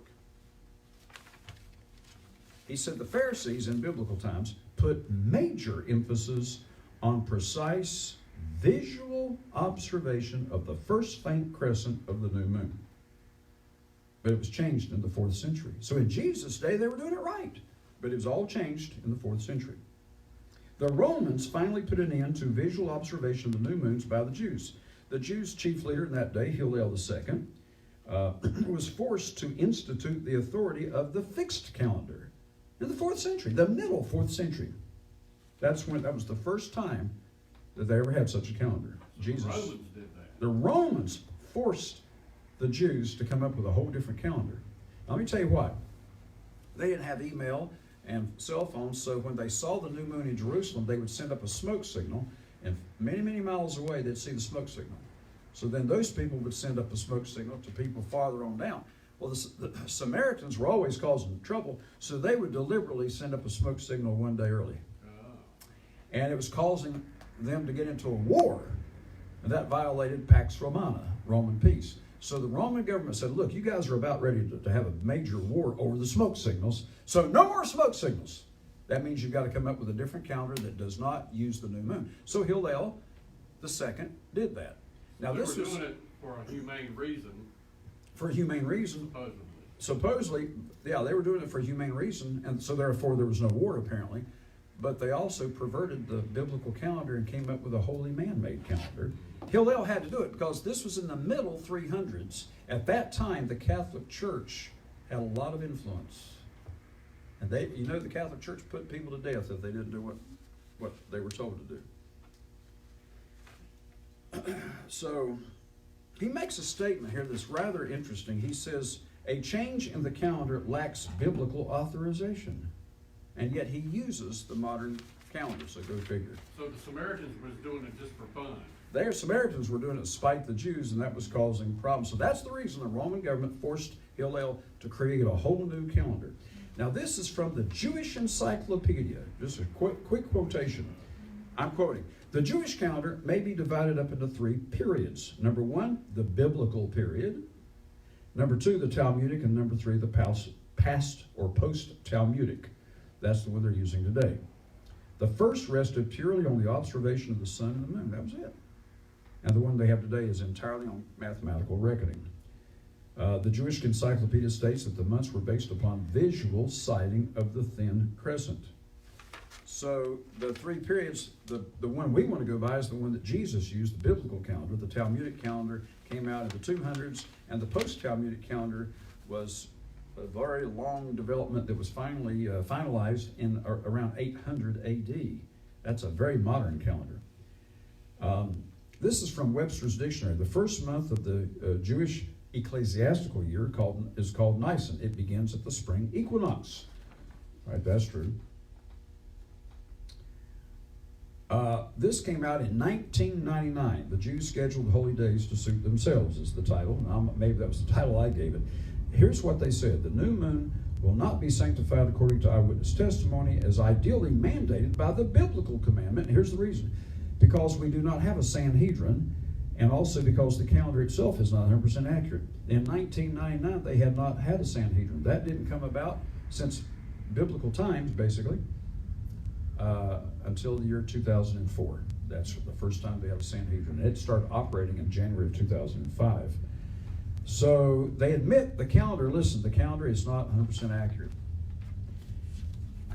He said the Pharisees in biblical times put major emphasis on precise visual observation of the first faint crescent of the new moon. But it was changed in the 4th century. So in Jesus' day, they were doing it right. But it was all changed in the 4th century. The Romans finally put an end to visual observation of the new moons by the Jews. The Jews' chief leader in that day, Hillel II, was forced to institute the authority of the fixed calendar in the 4th century, the middle 4th century. That was the first time that they ever had such a calendar. The Romans did that. The Romans forced the Jews to come up with a whole different calendar. Now, let me tell you what. They didn't have email and cell phones, so when they saw the new moon in Jerusalem, they would send up a smoke signal, and many, many miles away, they'd see the smoke signal. So then those people would send up a smoke signal to people farther on down. Well, the Samaritans were always causing trouble, so they would deliberately send up a smoke signal one day early. And it was causing them to get into a war, and that violated Pax Romana, Roman peace. So the Roman government said, look, you guys are about ready to have a major war over the smoke signals, so no more smoke signals. That means you've got to come up with a different calendar that does not use the new moon. So Hillel II did that. Now They this were was doing it for a humane reason, for a humane reason. supposedly. Yeah, they were doing it for a humane reason, and so therefore there was no war apparently. But they also perverted the biblical calendar and came up with a wholly man-made calendar. Hillel had to do it because this was in the middle 300s. At that time, the Catholic Church had a lot of influence. And the Catholic Church put people to death if they didn't do what they were told to do. So he makes a statement here that's rather interesting. He says, a change in the calendar lacks biblical authorization. And yet he uses the modern calendar, so go figure. So the Samaritans was doing it just for fun. Their Samaritans were doing it to spite the Jews, and that was causing problems. So that's the reason the Roman government forced Hillel to create a whole new calendar. Now this is from the Jewish Encyclopedia. Just a quick quotation. I'm quoting. The Jewish calendar may be divided up into 3 periods. Number 1, the biblical period. Number 2, the Talmudic. And number 3, the past or post-Talmudic. That's the one they're using today. The first rested purely on the observation of the sun and the moon. That was it. And the one they have today is entirely on mathematical reckoning. The Jewish Encyclopedia states that the months were based upon visual sighting of the thin crescent. So the 3 periods, the one we want to go by is the one that Jesus used, the biblical calendar. The Talmudic calendar came out in the 200s, and the post-Talmudic calendar was a very long development that was finally finalized in around 800 AD. That's a very modern calendar. This is from Webster's Dictionary. The first month of the Jewish ecclesiastical year is called Nisan. It begins at the spring equinox. Right, that's true. This came out in 1999. The Jews scheduled holy days to suit themselves is the title. Maybe that was the title I gave it. Here's what they said. The new moon will not be sanctified according to eyewitness testimony as ideally mandated by the biblical commandment. And here's the reason. Because we do not have a Sanhedrin, and also because the calendar itself is not 100% accurate. In 1999, they had not had a Sanhedrin. That didn't come about since biblical times, basically, until the year 2004. That's the first time they had a Sanhedrin. It started operating in January of 2005. So they admit the calendar is not 100% accurate.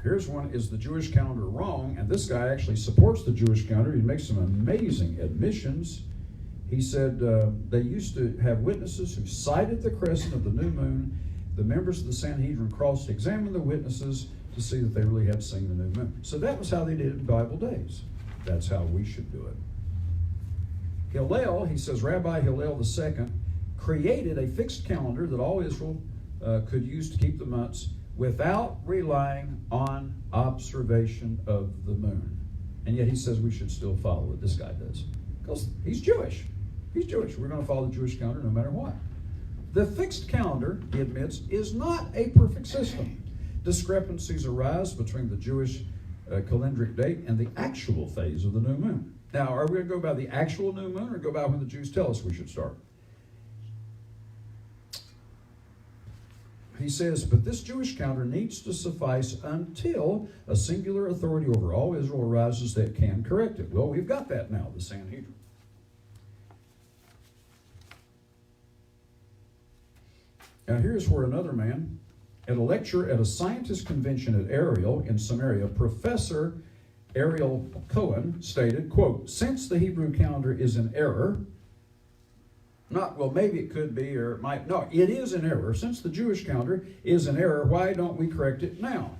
Here's one, is the Jewish calendar wrong? And this guy actually supports the Jewish calendar. He makes some amazing admissions. He said they used to have witnesses who cited the crescent of the new moon. The members of the Sanhedrin cross-examined the witnesses to see that they really had seen the new moon. So that was how they did it in Bible days. That's how we should do it. Hillel, he says, Rabbi Hillel II created a fixed calendar that all Israel could use to keep the months without relying on observation of the moon. And yet he says we should still follow it. This guy does. Because he's Jewish. He's Jewish. We're going to follow the Jewish calendar no matter what. The fixed calendar, he admits, is not a perfect system. discrepancies arise between the Jewish calendric date and the actual phase of the new moon. Now, are we going to go by the actual new moon or go by when the Jews tell us we should start? He says, but this Jewish calendar needs to suffice until a singular authority over all Israel arises that can correct it. Well, we've got that now, the Sanhedrin. Now here's where another man, at a lecture at a scientist convention at Ariel in Samaria, Professor Ariel Cohen stated, quote, since the Hebrew calendar is in error, not, well, maybe it could be, or it might, no, it is in error. Since the Jewish calendar is in error, why don't we correct it now?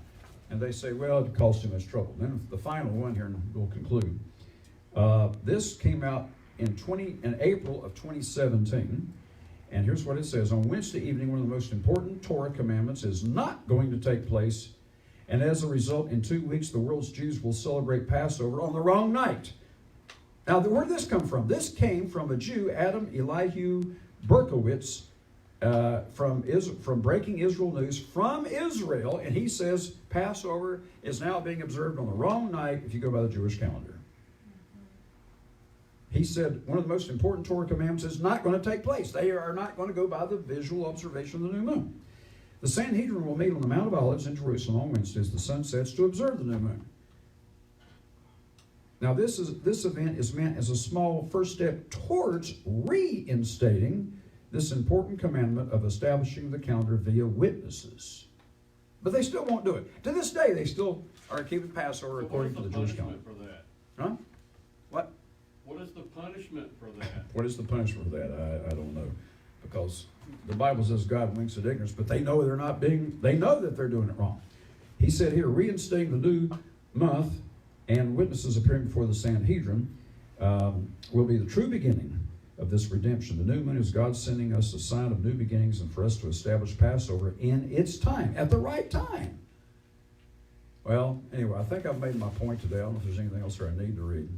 And they say, well, it caused too much trouble. Then the final one here, and we'll conclude. This came out in April of 2017. And here's what it says. On Wednesday evening, one of the most important Torah commandments is not going to take place. And as a result, in 2 weeks, the world's Jews will celebrate Passover on the wrong night. Now, where did this come from? This came from a Jew, Adam Elihu Berkowitz, from Breaking Israel News from Israel. And he says Passover is now being observed on the wrong night if you go by the Jewish calendar. He said one of the most important Torah commandments is not going to take place. They are not going to go by the visual observation of the new moon. The Sanhedrin will meet on the Mount of Olives in Jerusalem on Wednesday as the sun sets to observe the new moon. Now this event is meant as a small first step towards reinstating this important commandment of establishing the calendar via witnesses. But they still won't do it. To this day, they still are keeping Passover according to the Jewish calendar. What is the punishment for that? Huh? What? What is the punishment for that? What is the punishment for that? I don't know. Because the Bible says God winks at ignorance, but they know they know that they're doing it wrong. He said here, reinstating the new month and witnesses appearing before the Sanhedrin will be the true beginning of this redemption. The new moon is God sending us a sign of new beginnings and for us to establish Passover in its time, at the right time. Well, anyway, I think I've made my point today. I don't know if there's anything else there I need to read.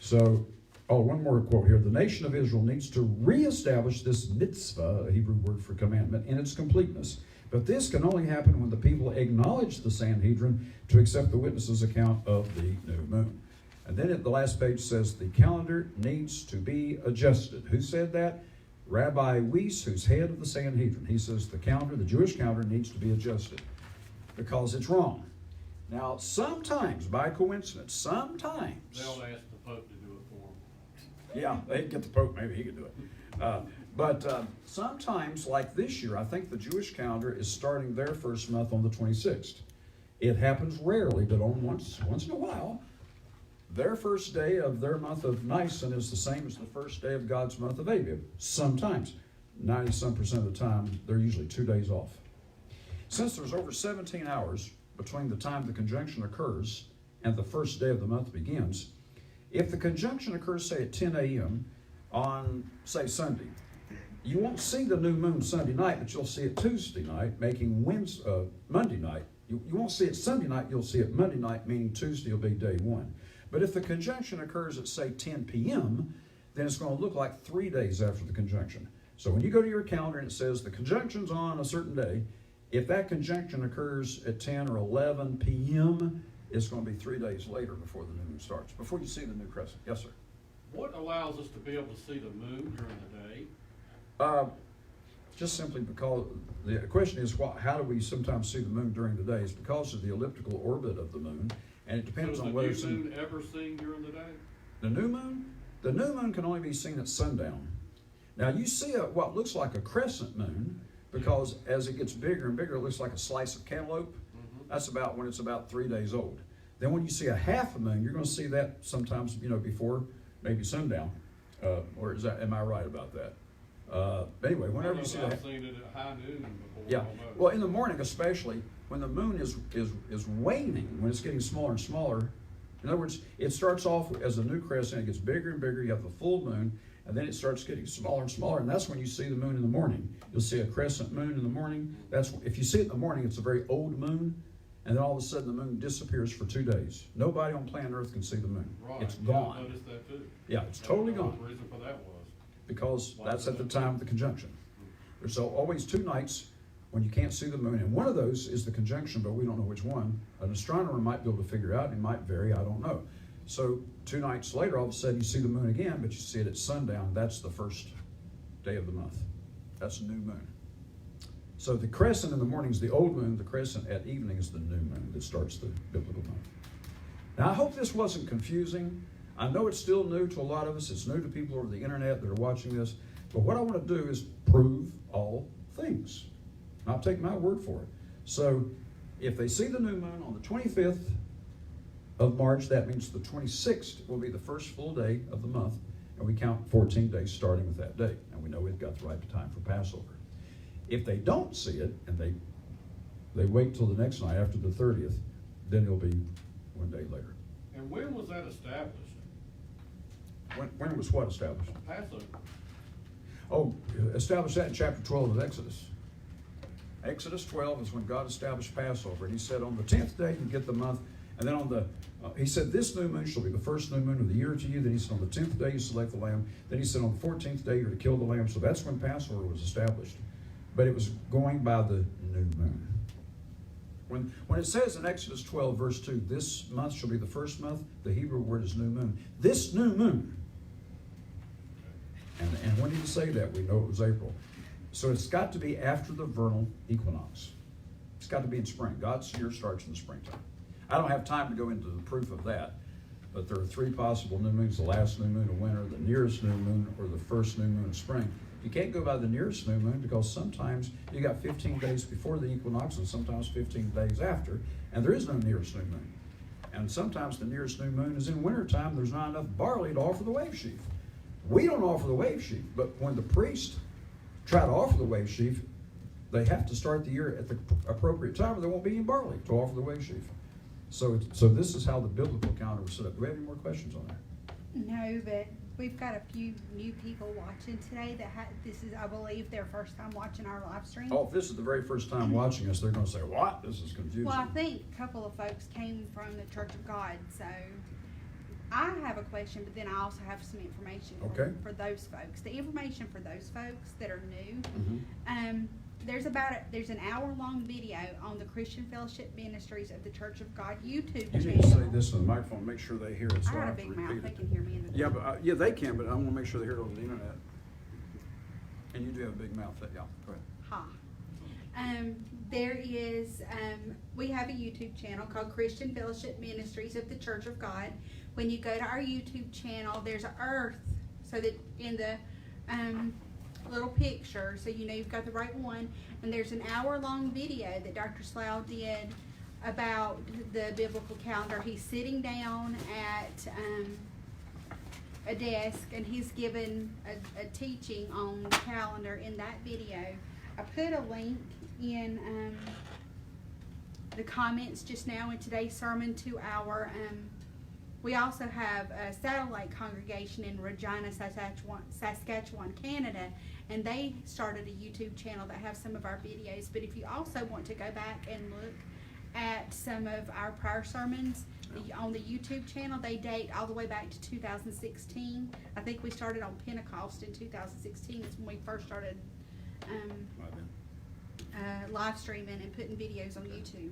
So, one more quote here. The nation of Israel needs to reestablish this mitzvah, a Hebrew word for commandment, in its completeness. But this can only happen when the people acknowledge the Sanhedrin to accept the witnesses' account of the new moon. And then at the last page says the calendar needs to be adjusted. Who said that? Rabbi Weiss, who's head of the Sanhedrin. He says the Jewish calendar needs to be adjusted because it's wrong. Now, sometimes, by coincidence, sometimes... They'll ask the Pope to do it for them. Yeah, they'd get the Pope, maybe he could do it. But sometimes, like this year, I think the Jewish calendar is starting their first month on the 26th. It happens rarely, but once in a while, their first day of their month of Nisan is the same as the first day of God's month of Abib. Sometimes, 90-some% of the time, they're usually 2 days off. Since there's over 17 hours between the time the conjunction occurs and the first day of the month begins, if the conjunction occurs, say, at 10 a.m. on, say, Sunday, you won't see the new moon Sunday night, but you'll see it Tuesday night, making Monday night. You won't see it Sunday night, you'll see it Monday night, meaning Tuesday will be day one. But if the conjunction occurs at, say, 10 p.m., then it's going to look like 3 days after the conjunction. So when you go to your calendar and it says the conjunction's on a certain day, if that conjunction occurs at 10 or 11 p.m., it's going to be 3 days later before the new moon starts, before you see the new crescent. Yes, sir? What allows us to be able to see the moon during the day? Just simply because the question is, how do we sometimes see the moon during the day? It's because of the elliptical orbit of the moon, and it depends on whether is the new moon ever seen during the day? The new moon? The new moon can only be seen at sundown. Now, you see what looks like a crescent moon, because as it gets bigger and bigger, it looks like a slice of cantaloupe. That's about when it's about 3 days old. Then when you see a half a moon, you're going to see that sometimes, before maybe sundown. Or am I right about that? Anyway, whenever you see that. I've seen it at high noon before. Yeah. Almost. Well, in the morning especially, when the moon is waning, when it's getting smaller and smaller. In other words, it starts off as a new crescent, it gets bigger and bigger, you have the full moon, and then it starts getting smaller and smaller, and that's when you see the moon in the morning. You'll see a crescent moon in the morning. If you see it in the morning, it's a very old moon, and then all of a sudden the moon disappears for 2 days. Nobody on planet Earth can see the moon. Right. It's Yeah, gone. I noticed that too. Yeah, it's totally gone. The reason for that was? Because that's at the time of the conjunction. There's always 2 nights when you can't see the moon, and one of those is the conjunction, but we don't know which one. An astronomer might be able to figure out. It might vary. I don't know. So 2 nights later, all of a sudden you see the moon again, but you see it at sundown. That's the first day of the month. That's a new moon. So the crescent in the morning is the old moon. The crescent at evening is the new moon that starts the biblical month. Now, I hope this wasn't confusing. I know it's still new to a lot of us. It's new to people over the internet that are watching this. But what I want to do is prove all things. Not take my word for it. So if they see the new moon on the 25th of March, that means the 26th will be the first full day of the month, and we count 14 days starting with that day. And we know we've got the right time for Passover. If they don't see it, and they wait till the next night after the 30th, then it'll be 1 day later. And when was that established? When was what established? Passover. Oh, established that in chapter 12 of Exodus. Exodus 12 is when God established Passover. And he said on the 10th day you get the month. And then on the, he said this new moon shall be the first new moon of the year to you. Then he said on the 10th day you select the lamb. Then he said on the 14th day you're to kill the lamb. So that's when Passover was established. But it was going by the new moon. When it says in Exodus 12 verse 2, this month shall be the first month, the Hebrew word is new moon. This new moon. And when did he say that? We know it was April. So it's got to be after the vernal equinox. It's got to be in spring. God's year starts in the springtime. I don't have time to go into the proof of that, but there are 3 possible new moons: the last new moon of winter, the nearest new moon, or the first new moon of spring. You can't go by the nearest new moon because sometimes you got 15 days before the equinox and sometimes 15 days after, and there is no nearest new moon. And sometimes the nearest new moon is in wintertime. There's not enough barley to offer the wave sheaf. We don't offer the wave sheaf, but when the priest try to offer the wave sheaf, they have to start the year at the appropriate time or there won't be any barley to offer the wave sheaf. So this is how the biblical calendar was set up. Do we have any more questions on that? No, but we've got a few new people watching today that this is, I believe, their first time watching our live stream. Oh, if this is the very first time watching us, they're going to say, what? This is confusing. Well, I think a couple of folks came from the Church of God, so I have a question, but then I also have some information for those folks. The information for those folks that are new, there's an hour-long video on the Christian Fellowship Ministries of the Church of God YouTube channel. You need to say this on the microphone, make sure they hear it. So I got a have to big repeat mouth, they it. can hear me in the Yeah, but yeah, they can, but I want to make sure they hear it over the internet. And you do have a big mouth. Yeah, go ahead. Ha. There is, we have a YouTube channel called Christian Fellowship Ministries of the Church of God. When you go to our YouTube channel, there's an earth, so that in the little picture, so you know you've got the right one. And there's an hour-long video that Dr. Slough did about the biblical calendar. He's sitting down at a desk and he's given a teaching on the calendar in that video. I put a link in the comments just now in today's sermon to our we also have a satellite congregation in Regina, Saskatchewan, Canada, and they started a YouTube channel that have some of our videos. But if you also want to go back and look at some of our prior sermons on the YouTube channel, they date all the way back to 2016. I think we started on Pentecost in 2016. It's when we first started live streaming and putting videos on YouTube.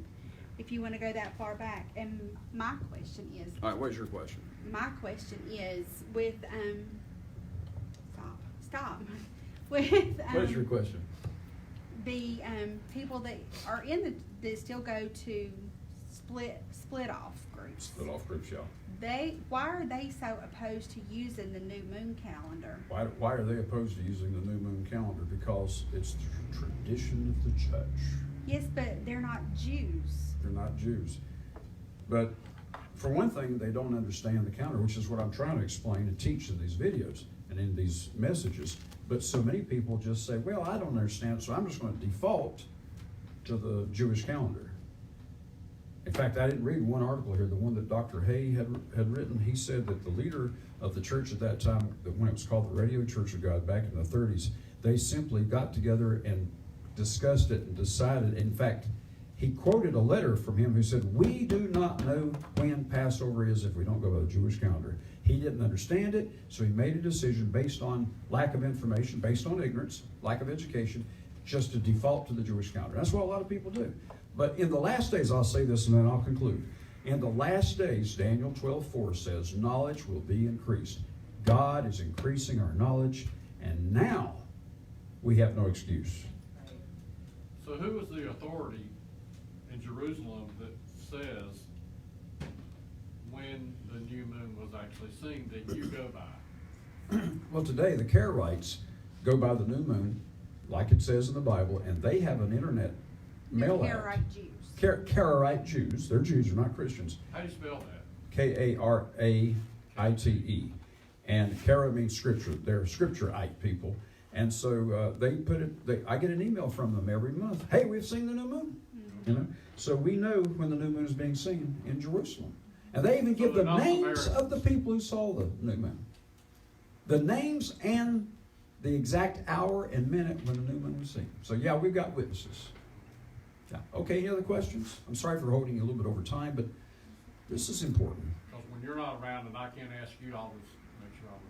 If you want to go that far back. And my question is... All right, what's your question? My question is with... Stop. With... What's your question? The people that are that still go to split off groups. Split off groups, yeah. Why are they so opposed to using the new moon calendar? Why are they opposed to using the new moon calendar? Because it's the tradition of the church. Yes, but they're not Jews. They're not Jews. But for one thing, they don't understand the calendar, which is what I'm trying to explain and teach in these videos and in these messages. But so many people just say, well, I don't understand it, so I'm just going to default to the Jewish calendar. In fact, I didn't read one article here, the one that Dr. Hay had written. He said that the leader of the church at that time, when it was called the Radio Church of God back in the 30s, they simply got together and discussed it and decided. In fact, he quoted a letter from him who said, we do not know when Passover is if we don't go by the Jewish calendar. He didn't understand it, so he made a decision based on lack of information, based on ignorance, lack of education, just to default to the Jewish calendar. That's what a lot of people do. But in the last days, I'll say this and then I'll conclude. In the last days, Daniel 12:4 says, knowledge will be increased. God is increasing our knowledge, and now we have no excuse. So who is the authority in Jerusalem that says when the new moon was actually seen that you go by? Well, today the Karaites go by the new moon, like it says in the Bible, and they have an internet mail out. Karaite Jews. Karaite Jews. They're Jews, they're not Christians. How do you spell that? Karaite. And Kara means scripture. They're scriptureite people. And so they put it, I get an email from them every month. Hey, we've seen the new moon. Mm-hmm. You know, so we know when the new moon is being seen in Jerusalem. And they even give they're the not names Americans. of the people who saw the new moon. The names and the exact hour and minute when the new moon was seen. So yeah, we've got witnesses. Yeah. Okay, any other questions? I'm sorry for holding you a little bit over time, but this is important. Because when you're not around and I can't ask you, I'll just make sure I look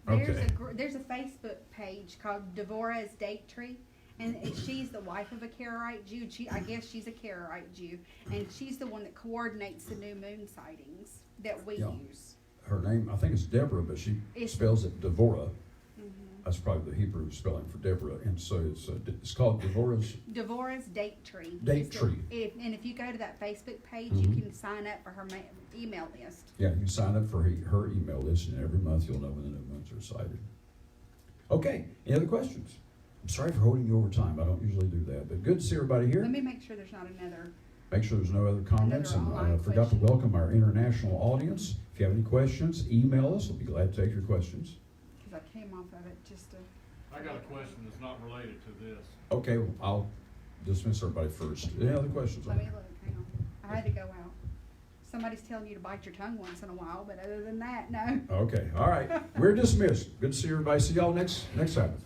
on the internet. Okay. There's a Facebook page called Devorah's Date Tree, and she's the wife of a Karaite Jew. I guess she's a Karaite Jew, and she's the one that coordinates the new moon sightings that we Yeah. use. Her name, I think it's Deborah, but she It's- spells it Devorah. Mhm. That's probably the Hebrew spelling for Deborah. And so it's called Devorah's. Devorah's Date Tree. Date It's the- Tree. And if you go to that Facebook page, Mhm. you can sign up for her email list. Yeah, you can sign up for her email list, and every month you'll know when the new moons are sighted. Okay, any other questions? I'm sorry for holding you over time. I don't usually do that, but good to see everybody here. Let me make sure there's not another. Make sure there's no other comments, Another and I online forgot to question. welcome our international audience. If you have any questions, email us. We'll be glad to take your questions. Because I came off of it just to. I got a question that's not related to this. Okay, well, I'll dismiss everybody first. Any other questions? Let me look. Hang on. I had to go out. Somebody's telling you to bite your tongue once in a while, but other than that, no. Okay, all right. We're dismissed. Good to see everybody. See y'all next Sabbath.